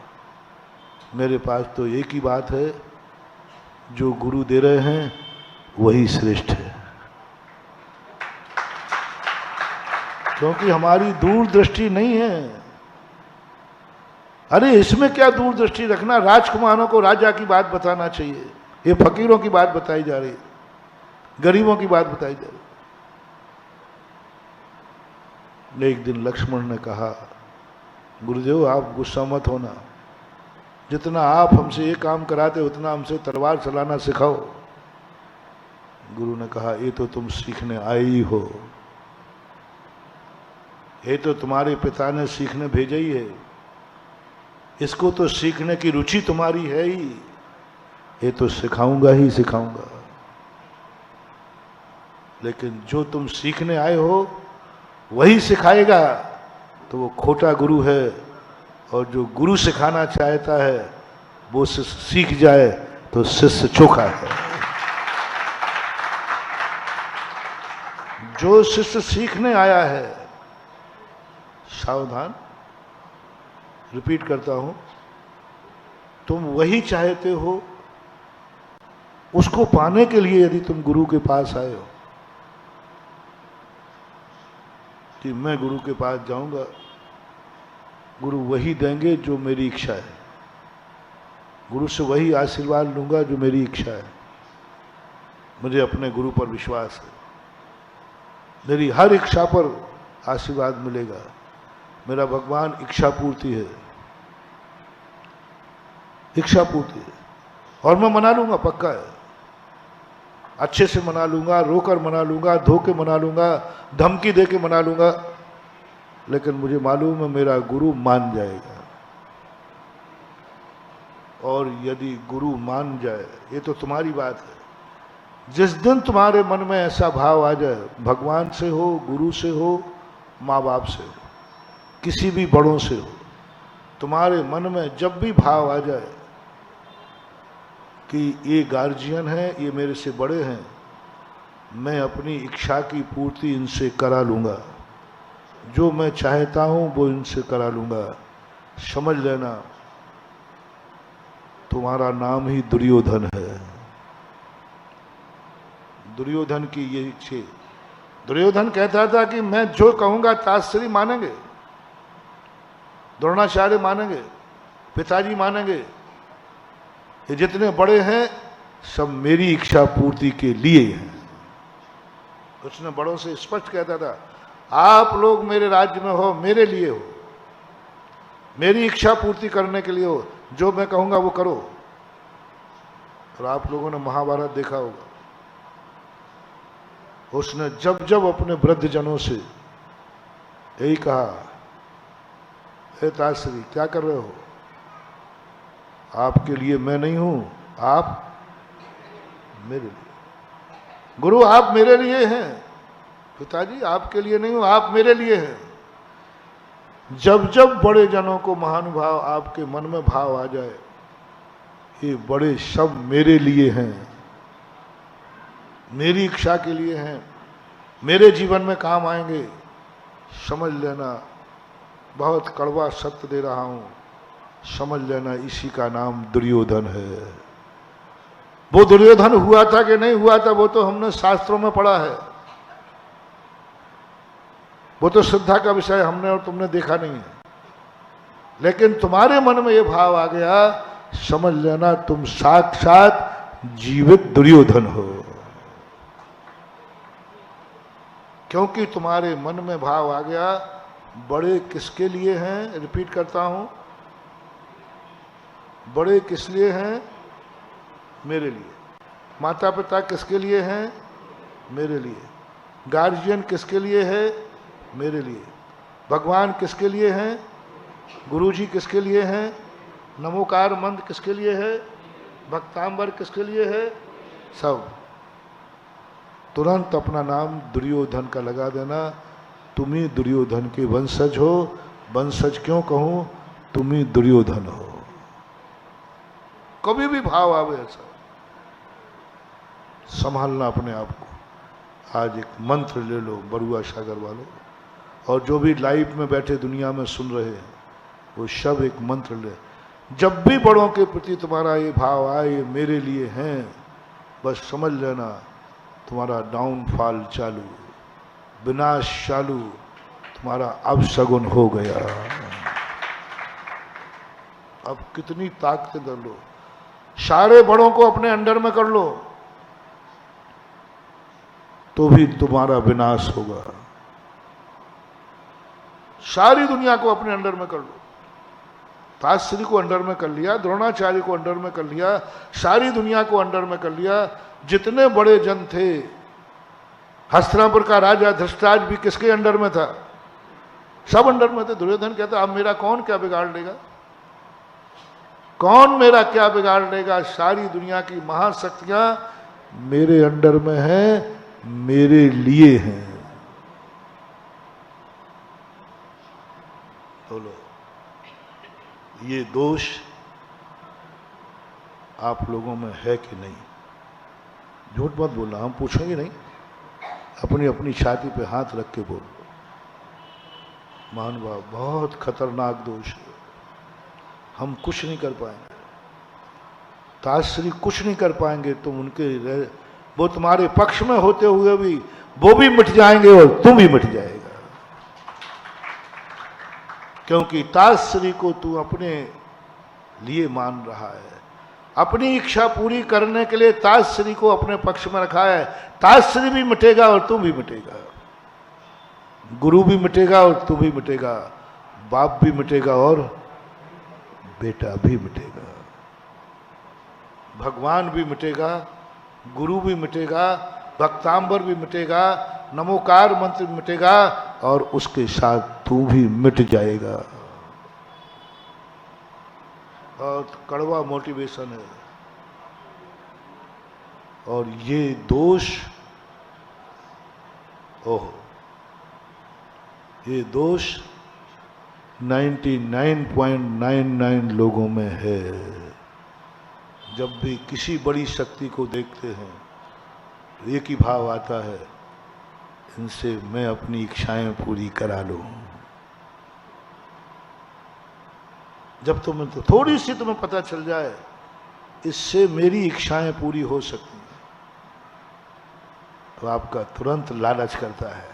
मेरे पास तो एक ही बात है, जो गुरु दे रहे हैं वही श्रेष्ठ है। क्योंकि हमारी दूरदृष्टि नहीं है। अरे इसमें क्या दूरदृष्टि रखना, राजकुमारों को राजा की बात बताना चाहिए, ये फकीरों की बात बताई जा रही है, गरीबों की बात बताई जा रही। एक दिन लक्ष्मण ने कहा, गुरुदेव आप गुस्सा मत होना, जितना आप हमसे ये काम कराते उतना हमसे तलवार चलाना सिखाओ। गुरु ने कहा, ये तो तुम सीखने आई हो, ये तो तुम्हारे पिता ने सीखने भेजा ही है, इसको तो सीखने की रुचि तुम्हारी है ही, ये तो सिखाऊंगा ही सिखाऊंगा। लेकिन जो तुम सीखने आए हो वही सिखाएगा तो वो खोटा गुरु है, और जो गुरु सिखाना चाहता है वो सीख जाए तो शिष्य चोखा है। जो शिष्य सीखने आया है, सावधान, रिपीट करता हूं, तुम वही चाहते हो, उसको पाने के लिए यदि तुम गुरु के पास आए हो कि मैं गुरु के पास जाऊंगा, गुरु वही देंगे जो मेरी इच्छा है, गुरु से वही आशीर्वाद लूंगा जो मेरी इच्छा है। मुझे अपने गुरु पर विश्वास है, मेरी हर इच्छा पर आशीर्वाद मिलेगा। मेरा भगवान इच्छा पूर्ति है, इच्छा पूर्ति है, और मैं मना लूंगा, पक्का है, अच्छे से मना लूंगा, रोकर मना लूंगा, धोके मना लूंगा, धमकी दे के मना लूंगा, लेकिन मुझे मालूम है मेरा गुरु मान जाएगा। और यदि गुरु मान जाए, ये तो तुम्हारी बात है, जिस दिन तुम्हारे मन में ऐसा भाव आ जाए, भगवान से हो, गुरु से हो, माँ बाप से हो, किसी भी बड़ों से हो, तुम्हारे मन में जब भी भाव आ जाए कि ये गार्जियन है, ये मेरे से बड़े हैं, मैं अपनी इच्छा की पूर्ति इनसे करा लूँगा, जो मैं चाहता हूँ वो इनसे करा लूँगा, समझ लेना तुम्हारा नाम ही दुर्योधन है। दुर्योधन की ये इच्छा, दुर्योधन कहता था कि मैं जो कहूँगा ताश्री मानेंगे, द्रोणाचार्य मानेंगे, पिताजी मानेंगे, ये जितने बड़े हैं सब मेरी इच्छा पूर्ति के लिए हैं। उसने बड़ों से स्पष्ट कहता था, आप लोग मेरे राज्य में हो, मेरे लिए हो, मेरी इच्छा पूर्ति करने के लिए हो, जो मैं कहूंगा वो करो। और आप लोगों ने महाभारत देखा होगा, उसने जब जब अपने वृद्ध जनों से यही कहा, हे ताश्री क्या कर रहे हो, आपके लिए मैं नहीं हूं, आप मेरे लिए। गुरु आप मेरे लिए हैं, पिताजी आपके लिए नहीं हूं, आप मेरे लिए हैं। जब जब बड़े जनों को महानुभाव आपके मन में भाव आ जाए, ये बड़े सब मेरे लिए हैं, मेरी इच्छा के लिए हैं, मेरे जीवन में काम आएंगे, समझ लेना बहुत कड़वा सत्य दे रहा हूं, समझ लेना इसी का नाम दुर्योधन है। वो दुर्योधन हुआ था कि नहीं हुआ था वो तो हमने शास्त्रों में पढ़ा है, वो तो श्रद्धा का विषय हमने और तुमने देखा नहीं है। लेकिन तुम्हारे मन में ये भाव आ गया, समझ लेना तुम साक्षात जीवित दुर्योधन हो, क्योंकि तुम्हारे मन में भाव आ गया बड़े किसके लिए हैं। रिपीट करता हूं, बड़े किस लिए हैं, मेरे लिए। माता पिता किसके लिए हैं, मेरे लिए। गार्जियन किसके लिए है, मेरे लिए। भगवान किसके लिए हैं, गुरुजी किसके लिए हैं, नमोकार मंत्र किसके लिए है, भक्तांबर किसके लिए है, सब। तुरंत अपना नाम दुर्योधन का लगा देना, तुम ही दुर्योधन के वंशज हो। वंशज क्यों कहूं, तुम ही दुर्योधन हो। कभी भी भाव आवे ऐसा, संभालना अपने आप को। आज एक मंत्र ले लो बरुआ सागर वालों, और जो भी लाइव में बैठे दुनिया में सुन रहे हैं वो सब एक मंत्र ले। जब भी बड़ों के प्रति तुम्हारा ये भाव आए, ये मेरे लिए हैं, बस समझ लेना तुम्हारा डाउनफॉल चालू, विनाश चालू, तुम्हारा अपशगुन हो गया। अब कितनी ताकत कर लो, सारे बड़ों को अपने अंडर में कर लो तो भी तुम्हारा विनाश होगा। सारी दुनिया को अपने अंडर में कर लो। ताश्री को अंडर में कर लिया, द्रोणाचार्य को अंडर में कर लिया, सारी दुनिया को अंडर में कर लिया। जितने बड़े जन थे, हस्तिनापुर का राजा धृतराज भी किसके अंडर में था, सब अंडर में थे। दुर्योधन कहता अब मेरा कौन क्या बिगाड़ लेगा, कौन मेरा क्या बिगाड़ लेगा, सारी दुनिया की महाशक्तियां मेरे अंडर में हैं, मेरे लिए हैं। बोलो, ये दोष आप लोगों में है कि नहीं? झूठ मत बोलना, हम पूछेंगे नहीं, अपनी अपनी छाती पे हाथ रख के बोलो। महानुभाव, बहुत खतरनाक दोष है, हम कुछ नहीं कर पाएंगे। ताश्री कुछ नहीं कर पाएंगे, तुम उनके वो तुम्हारे पक्ष में होते हुए भी वो भी मिट जाएंगे और तुम भी मिट जाएगा। क्योंकि ताश्री को तू अपने लिए मान रहा है, अपनी इच्छा पूरी करने के लिए ताश्री को अपने पक्ष में रखा है। ताश्री भी मिटेगा और तू भी मिटेगा, गुरु भी मिटेगा और तू भी मिटेगा, बाप भी मिटेगा और बेटा भी मिटेगा, भगवान भी मिटेगा, गुरु भी मिटेगा, भक्तांबर भी मिटेगा, नमोकार मंत्र भी मिटेगा और उसके साथ तू भी मिट जाएगा। और कड़वा मोटिवेशन है। और ये दोष, ओह, ये दोष 99.99 लोगों में है। जब भी किसी बड़ी शक्ति को देखते हैं एक ही भाव आता है, इनसे मैं अपनी इच्छाएं पूरी करा लूं। जब तुम्हें तो थोड़ी सी तुम्हें पता चल जाए इससे मेरी इच्छाएं पूरी हो सकती हैं, तो आपका तुरंत लालच करता है,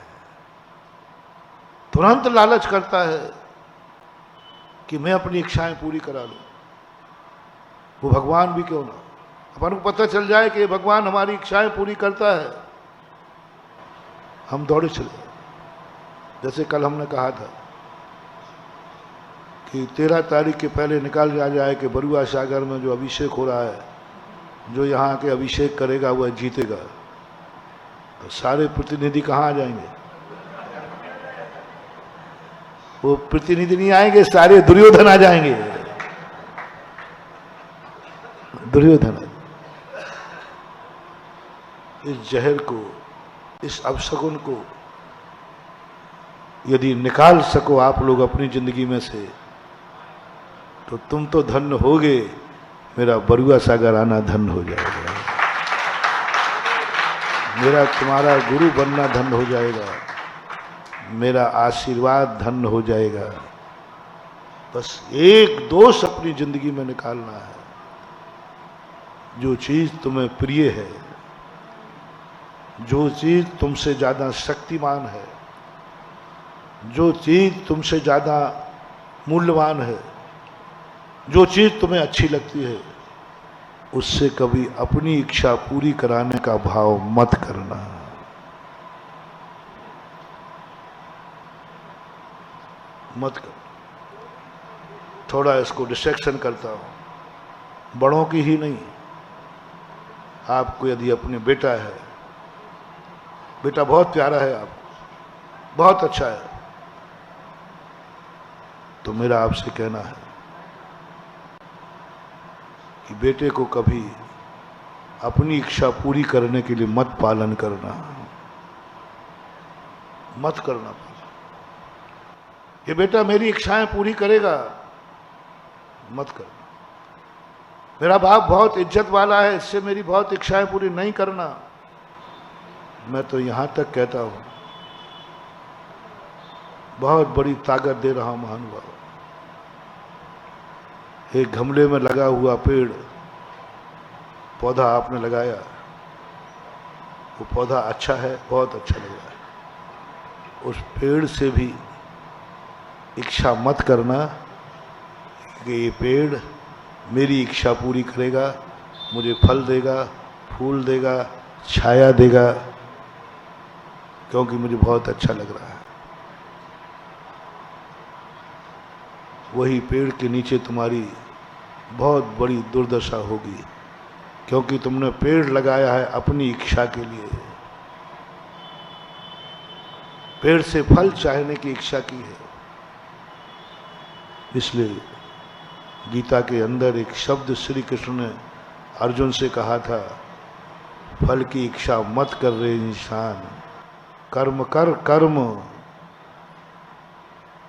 तुरंत लालच करता है कि मैं अपनी इच्छाएं पूरी करा लूं। वो भगवान भी क्यों ना, अपन को पता चल जाए कि ये भगवान हमारी इच्छाएं पूरी करता है, हम दौड़े चले। जैसे कल हमने कहा था कि 13 तारीख के पहले निकाल लिया जाए कि बरुआ सागर में जो अभिषेक हो रहा है, जो यहाँ के अभिषेक करेगा वह जीतेगा, तो सारे प्रतिनिधि कहाँ आ जाएंगे? वो प्रतिनिधि नहीं आएंगे, सारे दुर्योधन आ जाएंगे। दुर्योधन इस जहर को, इस अपशकुन को यदि निकाल सको आप लोग अपनी जिंदगी में से, तो तुम तो धन्य होगे, मेरा बरुआ सागर आना धन्य हो जाएगा, मेरा तुम्हारा गुरु बनना धन्य हो जाएगा, मेरा आशीर्वाद धन्य हो जाएगा। बस एक दोष अपनी जिंदगी में निकालना है, जो चीज तुम्हें प्रिय है, जो चीज तुमसे ज्यादा शक्तिमान है, जो चीज तुमसे ज्यादा मूल्यवान है, जो चीज तुम्हें अच्छी लगती है, उससे कभी अपनी इच्छा पूरी कराने का भाव मत करना। मत कर। थोड़ा इसको डिस्ट्रैक्शन करता हूं, बड़ों की ही नहीं। आपको यदि अपने बेटा है, बेटा बहुत प्यारा है, आपको बहुत अच्छा है, तो मेरा आपसे कहना है कि बेटे को कभी अपनी इच्छा पूरी करने के लिए मत पालन करना, मत करना। ये बेटा मेरी इच्छाएं पूरी करेगा, मत करना। मेरा बाप बहुत इज्जत वाला है, इससे मेरी बहुत इच्छाएं पूरी नहीं करना। मैं तो यहां तक कहता हूं, बहुत बड़ी ताकत दे रहा हूं महानुभाव। एक गमले में लगा हुआ पेड़ पौधा आपने लगाया, वो पौधा अच्छा है, बहुत अच्छा लग रहा है। उस पेड़ से भी इच्छा मत करना कि ये पेड़ मेरी इच्छा पूरी करेगा, मुझे फल देगा, फूल देगा, छाया देगा, क्योंकि मुझे बहुत अच्छा लग रहा है। वही पेड़ के नीचे तुम्हारी बहुत बड़ी दुर्दशा होगी, क्योंकि तुमने पेड़ लगाया है अपनी इच्छा के लिए, पेड़ से फल चाहने की इच्छा की है। इसलिए गीता के अंदर एक शब्द श्री कृष्ण ने अर्जुन से कहा था, फल की इच्छा मत कर रे इंसान, कर्म कर कर्म।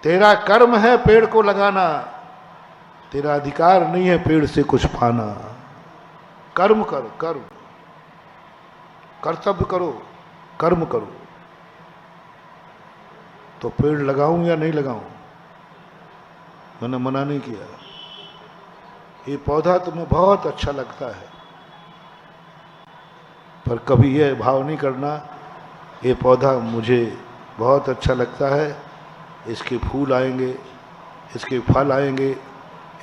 तेरा कर्म है पेड़ को लगाना, तेरा अधिकार नहीं है पेड़ से कुछ पाना। कर्म कर, कर्म, कर्तव्य करो, कर्म करो। तो पेड़ लगाऊं या नहीं लगाऊं, मैंने मना नहीं किया। ये पौधा तुम्हें बहुत अच्छा लगता है, पर कभी यह भाव नहीं करना, ये पौधा मुझे बहुत अच्छा लगता है, इसके फूल आएंगे, इसके फल आएंगे,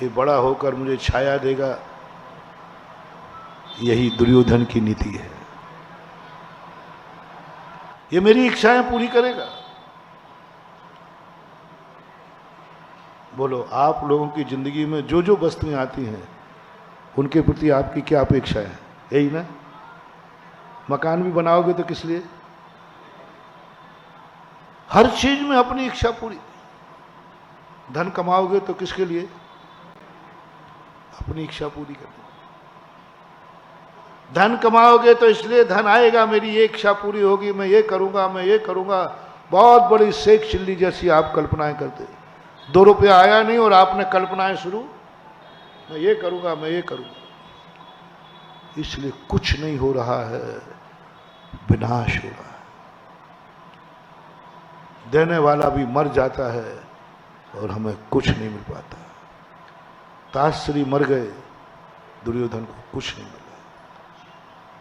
ये बड़ा होकर मुझे छाया देगा। यही दुर्योधन की नीति है। ये मेरी इच्छाएं पूरी करेगा। बोलो, आप लोगों की जिंदगी में जो जो वस्तुएं आती हैं, उनके प्रति आपकी क्या अपेक्षा है? यही ना? मकान भी बनाओगे तो किस लिए? हर चीज में अपनी इच्छा पूरी। धन कमाओगे तो किसके लिए? अपनी इच्छा पूरी करनी। धन कमाओगे तो इसलिए धन आएगा, मेरी ये इच्छा पूरी होगी, मैं ये करूंगा, मैं ये करूंगा। बहुत बड़ी शेख चिल्ली जैसी आप कल्पनाएं करते। 2 रुपया आया नहीं और आपने कल्पनाएं शुरू, मैं ये करूंगा, मैं ये करूंगा। इसलिए कुछ नहीं हो रहा है, विनाश हो रहा है। देने वाला भी मर जाता है और हमें कुछ नहीं मिल पाता। ताश्री मर गए, दुर्योधन को कुछ नहीं मिला।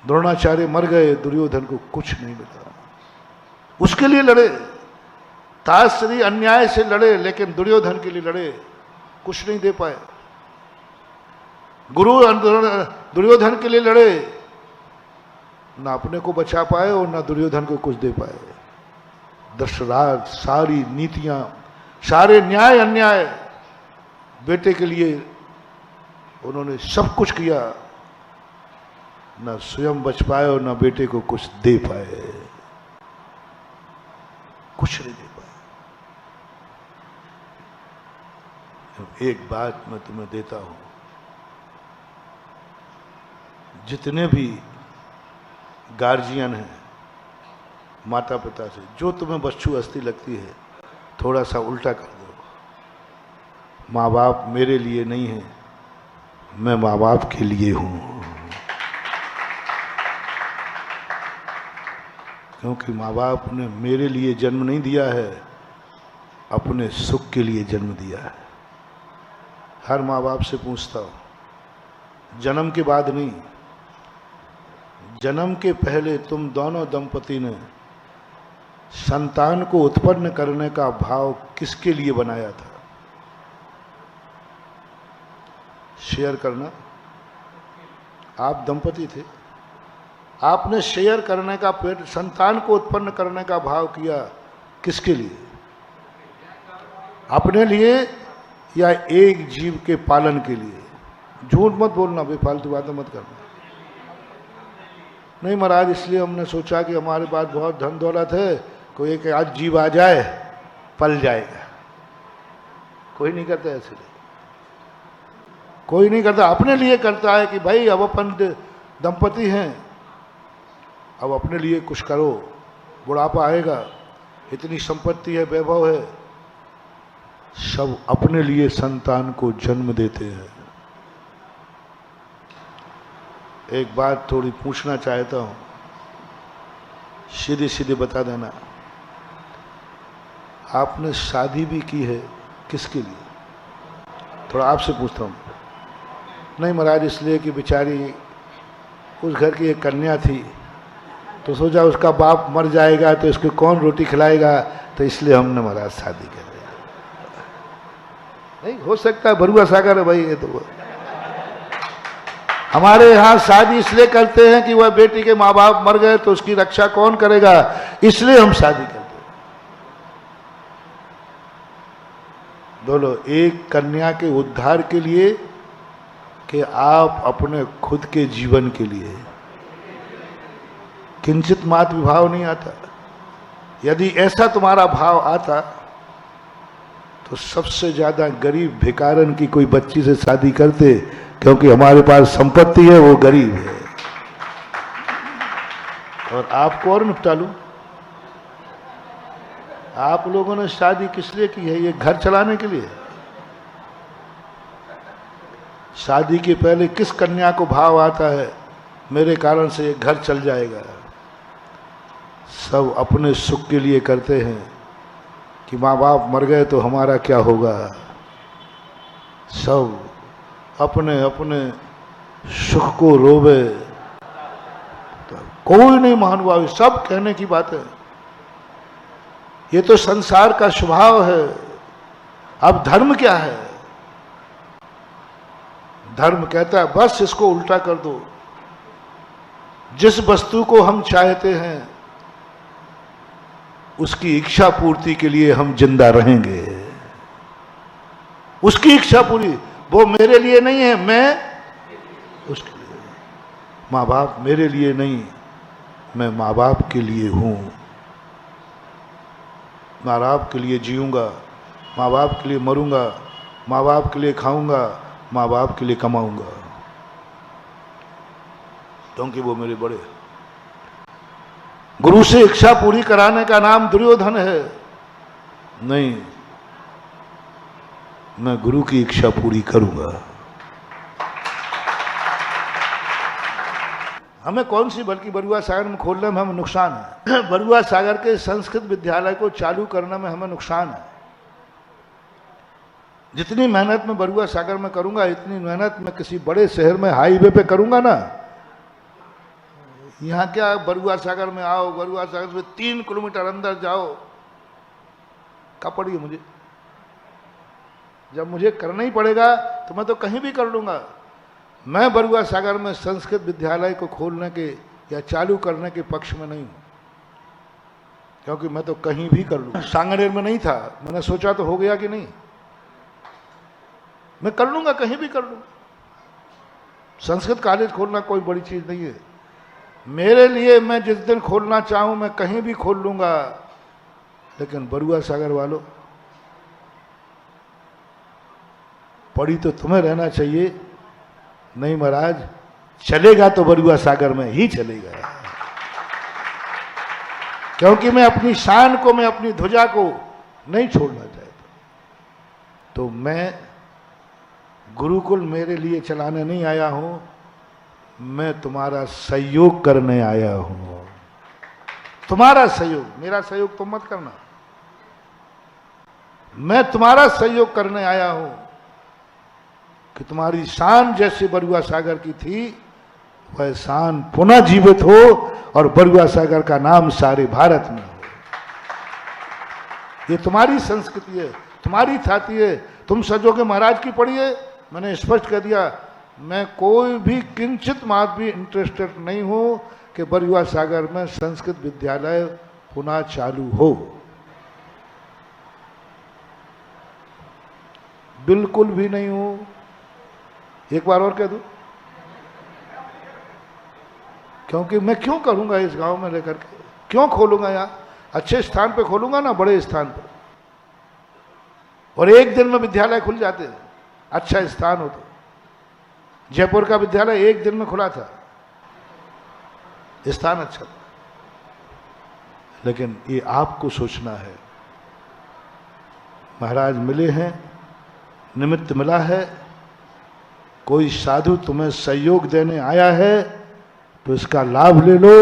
द्रोणाचार्य मर गए, दुर्योधन को कुछ नहीं मिला। उसके लिए लड़े, ताश्री अन्याय से लड़े, लेकिन दुर्योधन के लिए लड़े, कुछ नहीं दे पाए। गुरु दुर्योधन के लिए लड़े, ना अपने को बचा पाए और ना दुर्योधन को कुछ दे पाए। दशराज सारी नीतियां, सारे न्याय अन्याय बेटे के लिए उन्होंने सब कुछ किया, ना स्वयं बच पाए और ना बेटे को कुछ दे पाए, कुछ नहीं दे पाए। एक बात मैं तुम्हें देता हूं, जितने भी गार्जियन हैं, माता पिता से जो तुम्हें बच्चू हस्ती लगती है, थोड़ा सा उल्टा कर दो। माँ बाप मेरे लिए नहीं है, मैं माँ बाप के लिए हूं। क्योंकि माँ बाप ने मेरे लिए जन्म नहीं दिया है, अपने सुख के लिए जन्म दिया है। हर माँ बाप से पूछता हूं, जन्म के बाद नहीं, जन्म के पहले तुम दोनों दंपति ने संतान को उत्पन्न करने का भाव किसके लिए बनाया था? शेयर करना। आप दंपति थे, आपने शेयर करने का, पेट संतान को उत्पन्न करने का भाव किया, किसके लिए? अपने लिए या एक जीव के पालन के लिए? झूठ मत बोलना, बेफालतू बातें मत करना। नहीं महाराज, इसलिए हमने सोचा कि हमारे पास बहुत धन दौलत है, कोई एक आज जीव आ जाए पल जाएगा। कोई नहीं करता ऐसे, कोई नहीं करता। अपने लिए करता है कि भाई अब अपन दंपति हैं, अब अपने लिए कुछ करो, बुढ़ापा आएगा, इतनी संपत्ति है, वैभव है, सब अपने लिए संतान को जन्म देते हैं। एक बात थोड़ी पूछना चाहता हूं, सीधे सीधे बता देना, आपने शादी भी की है, किसके लिए? थोड़ा आपसे पूछता हूं। नहीं महाराज, इसलिए कि बेचारी उस घर की एक कन्या थी, तो सोचा उसका बाप मर जाएगा तो इसको कौन रोटी खिलाएगा, तो इसलिए हमने महाराज शादी कर ली। नहीं हो सकता है बरुआ सागर है भाई, ये तो हमारे यहाँ शादी इसलिए करते हैं कि वह बेटी के माँ बाप मर गए तो उसकी रक्षा कौन करेगा, इसलिए हम शादी करते हैं। दोनों, एक कन्या के उद्धार के लिए कि आप अपने खुद के जीवन के लिए। किंचित मात्र भाव नहीं आता। यदि ऐसा तुम्हारा भाव आता तो सबसे ज्यादा गरीब भिखारन की कोई बच्ची से शादी करते, क्योंकि हमारे पास संपत्ति है, वो गरीब है। और आपको और निपटा लूं, आप लोगों ने शादी किस लिए की है? ये घर चलाने के लिए। शादी के पहले किस कन्या को भाव आता है मेरे कारण से ये घर चल जाएगा? सब अपने सुख के लिए करते हैं कि माँ बाप मर गए तो हमारा क्या होगा। सब अपने अपने सुख को रोवे, कोई नहीं महानुभाव, सब कहने की बात है। ये तो संसार का स्वभाव है। अब धर्म क्या है? धर्म कहता है बस इसको उल्टा कर दो। जिस वस्तु को हम चाहते हैं उसकी इच्छा पूर्ति के लिए हम जिंदा रहेंगे। उसकी इच्छा पूरी, वो मेरे लिए नहीं है, मैं उसके लिए। माँ बाप मेरे लिए नहीं, मैं माँ बाप के लिए हूं। माँ बाप के लिए जीऊंगा, माँ बाप के लिए मरूंगा, माँ बाप के लिए खाऊंगा, माँ बाप के लिए कमाऊंगा, क्योंकि वो मेरे बड़े। गुरु से इच्छा पूरी कराने का नाम दुर्योधन है? नहीं, मैं गुरु की इच्छा पूरी करूंगा। हमें कौन सी, बल्कि बरुआ सागर में खोलने में हमें नुकसान है। बरुआ सागर के संस्कृत विद्यालय को चालू करने में हमें नुकसान है। जितनी मेहनत मैं बरुआ सागर में करूंगा, इतनी मेहनत मैं किसी बड़े शहर में हाईवे पे करूंगा ना। यहाँ क्या, बरुआ सागर में आओ, बरुआ सागर से 3 किलोमीटर अंदर जाओ, कब पड़ी है मुझे? जब मुझे करना ही पड़ेगा तो मैं तो कहीं भी कर लूंगा। मैं बरुआ सागर में संस्कृत विद्यालय को खोलने के या चालू करने के पक्ष में नहीं हूं, क्योंकि मैं तो कहीं भी कर लूँ। सांगनेर में नहीं था, मैंने सोचा तो हो गया कि नहीं, मैं कर लूंगा, कहीं भी कर लूंगा। संस्कृत कॉलेज खोलना कोई बड़ी चीज नहीं है मेरे लिए। मैं जिस दिन खोलना चाहूं मैं कहीं भी खोल लूंगा। लेकिन बरुआ सागर वालों, पड़ी तो तुम्हें रहना चाहिए। नहीं महाराज, चलेगा तो बरुआ सागर में ही चलेगा, क्योंकि मैं अपनी शान को, मैं अपनी ध्वजा को नहीं छोड़ना चाहता। तो मैं गुरुकुल मेरे लिए चलाने नहीं आया हूं, मैं तुम्हारा सहयोग करने आया हूं। तुम्हारा सहयोग, मेरा सहयोग तुम मत करना। मैं तुम्हारा सहयोग करने आया हूं कि तुम्हारी शान जैसे बरुआ सागर की थी वह शान पुनः जीवित हो और बरुआ सागर का नाम सारे भारत में हो। ये तुम्हारी संस्कृति है, तुम्हारी थाती है। तुम सजोगे महाराज की पढ़िए, मैंने स्पष्ट कर दिया, मैं कोई भी किंचित मात्र भी इंटरेस्टेड नहीं हूं कि बरुआ सागर में संस्कृत विद्यालय पुनः चालू हो। बिल्कुल भी नहीं हूं। एक बार और कह दूं, क्योंकि मैं क्यों करूंगा इस गांव में लेकर के, क्यों खोलूंगा यहां? अच्छे स्थान पे खोलूंगा ना, बड़े स्थान पर, और एक दिन में विद्यालय खुल जाते, अच्छा स्थान हो तो। जयपुर का विद्यालय एक दिन में खुला था, स्थान अच्छा था। लेकिन ये आपको सोचना है। महाराज मिले हैं, निमित्त मिला है, कोई साधु तुम्हें सहयोग देने आया है तो इसका लाभ ले लो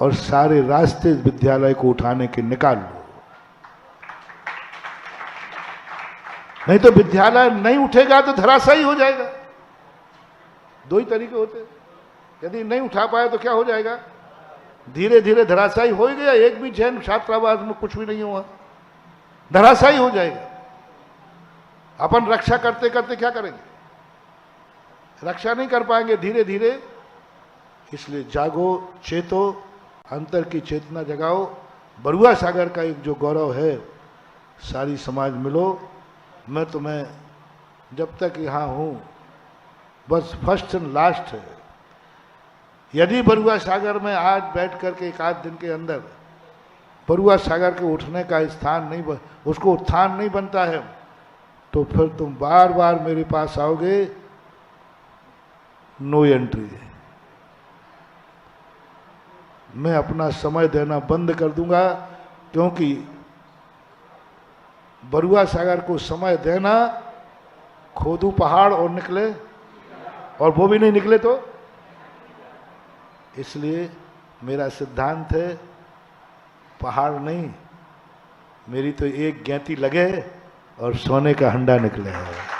और सारे रास्ते विद्यालय को उठाने के निकाल लो। नहीं तो विद्यालय नहीं उठेगा तो धराशायी हो जाएगा। दो ही तरीके होते हैं, यदि नहीं उठा पाए तो क्या हो जाएगा? धीरे धीरे धराशायी हो ही गया। एक भी जैन छात्रावास में कुछ भी नहीं हुआ, धराशायी हो जाएगा। अपन रक्षा करते करते क्या करेंगे? रक्षा नहीं कर पाएंगे धीरे धीरे। इसलिए जागो, चेतो, अंतर की चेतना जगाओ। बरुआ सागर का एक जो गौरव है, सारी समाज मिलो। मैं तुम्हें जब तक यहाँ हूँ बस फर्स्ट एंड लास्ट है। यदि बरुआ सागर में आज बैठ करके एक आध दिन के अंदर बरुआ सागर के उठने का स्थान नहीं, उसको उत्थान नहीं बनता है, तो फिर तुम बार बार मेरे पास आओगे, नो एंट्री। मैं अपना समय देना बंद कर दूंगा, क्योंकि बरुआ सागर को समय देना, खोदू पहाड़ और निकले, और वो भी नहीं निकले तो। इसलिए मेरा सिद्धांत है, पहाड़ नहीं, मेरी तो एक गैंती लगे और सोने का हंडा निकले है।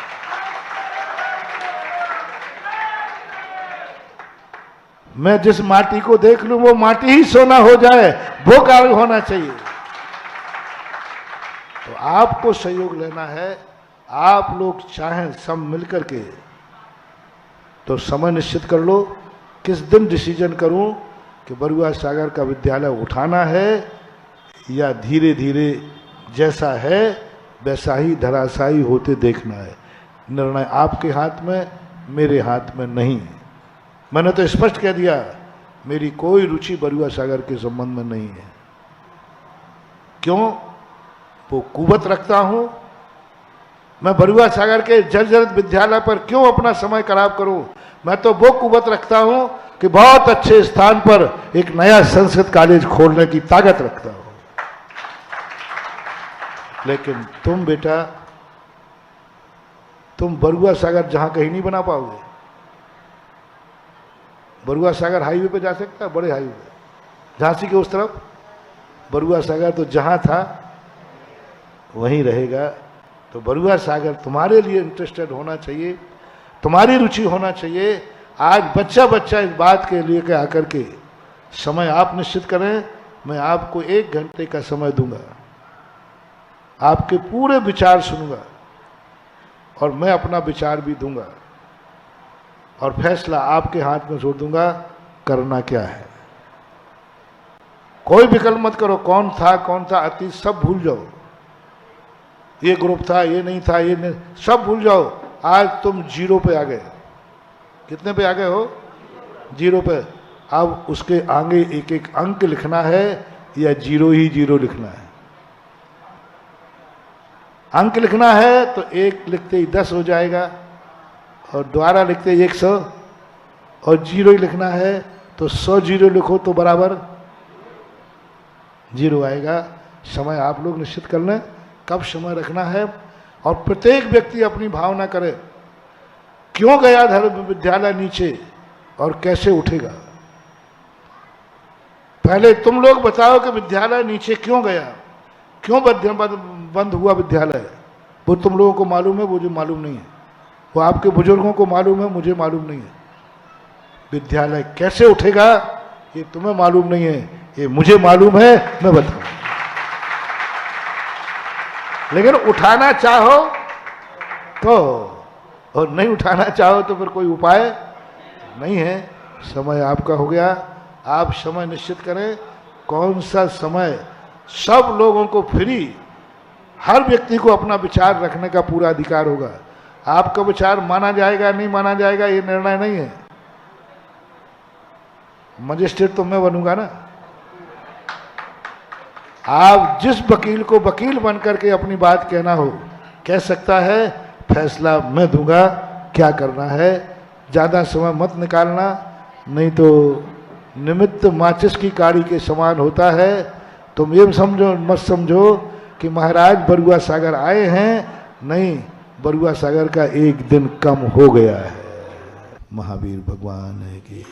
मैं जिस माटी को देख लूं वो माटी ही सोना हो जाए, वो कार्य होना चाहिए। तो आपको सहयोग लेना है। आप लोग चाहें सब मिलकर के, तो समय निश्चित कर लो किस दिन डिसीजन करूं कि बरुआ सागर का विद्यालय उठाना है या धीरे धीरे जैसा है वैसा ही धराशायी होते देखना है। निर्णय आपके हाथ में, मेरे हाथ में नहीं। मैंने तो स्पष्ट कह दिया, मेरी कोई रुचि बरुआ सागर के संबंध में नहीं है। क्यों? वो कुवत रखता हूं मैं बरुआ सागर के जर्जरित विद्यालय पर क्यों अपना समय खराब करूं? मैं तो वो कुवत रखता हूं कि बहुत अच्छे स्थान पर एक नया संस्कृत कॉलेज खोलने की ताकत रखता हूं। लेकिन तुम बेटा, तुम बरुआ सागर जहां कहीं नहीं बना पाओगे। बरुआ सागर हाईवे पे जा सकता है, बड़े हाईवे पे, झांसी के उस तरफ। बरुआ सागर तो जहां था वहीं रहेगा। तो बरुआ सागर तुम्हारे लिए इंटरेस्टेड होना चाहिए, तुम्हारी रुचि होना चाहिए। आज बच्चा बच्चा इस बात के लिए आकर के समय आप निश्चित करें। मैं आपको 1 घंटे का समय दूंगा, आपके पूरे विचार सुनूंगा और मैं अपना विचार भी दूंगा। और फैसला आपके हाथ में छोड़ दूंगा, करना क्या है। कोई विकल्प मत करो, कौन था कौन था अतीत सब भूल जाओ, ये ग्रुप था ये नहीं था ये नहीं, सब भूल जाओ। आज तुम 0 पे आ गए। कितने पे आ गए हो? 0 पे। अब उसके आगे एक एक अंक लिखना है या 0 ही 0 लिखना है। अंक लिखना है तो 1 लिखते ही 10 हो जाएगा, और द्वारा लिखते ही 100, और 0 ही लिखना है तो 100 0 लिखो तो बराबर 0 आएगा। समय आप लोग निश्चित कर लें कब समय रखना है, और प्रत्येक व्यक्ति अपनी भावना करे क्यों गया धर्म विद्यालय नीचे और कैसे उठेगा। पहले तुम लोग बताओ कि विद्यालय नीचे क्यों गया, क्यों बंद हुआ विद्यालय। वो तुम लोगों को मालूम है, मुझे मालूम नहीं है। वो आपके बुजुर्गों को मालूम है, मुझे मालूम नहीं है। विद्यालय कैसे उठेगा ये तुम्हें मालूम नहीं है, ये मुझे मालूम है, मैं बताऊं। लेकिन उठाना चाहो तो, और नहीं उठाना चाहो तो फिर कोई उपाय नहीं है। समय आपका हो गया, आप समय निश्चित करें कौन सा समय। सब लोगों को फ्री, हर व्यक्ति को अपना विचार रखने का पूरा अधिकार होगा। आपका विचार माना जाएगा नहीं माना जाएगा ये निर्णय नहीं है। मजिस्ट्रेट तो मैं बनूंगा ना। आप जिस वकील को वकील बनकर के अपनी बात कहना हो कह सकता है, फैसला मैं दूंगा क्या करना है। ज़्यादा समय मत निकालना, नहीं तो निमित्त माचिस की काड़ी के समान होता है। तुम ये समझो मत समझो कि महाराज बरुआ सागर आए हैं, नहीं, बरुआ सागर का एक दिन कम हो गया है। महावीर भगवान की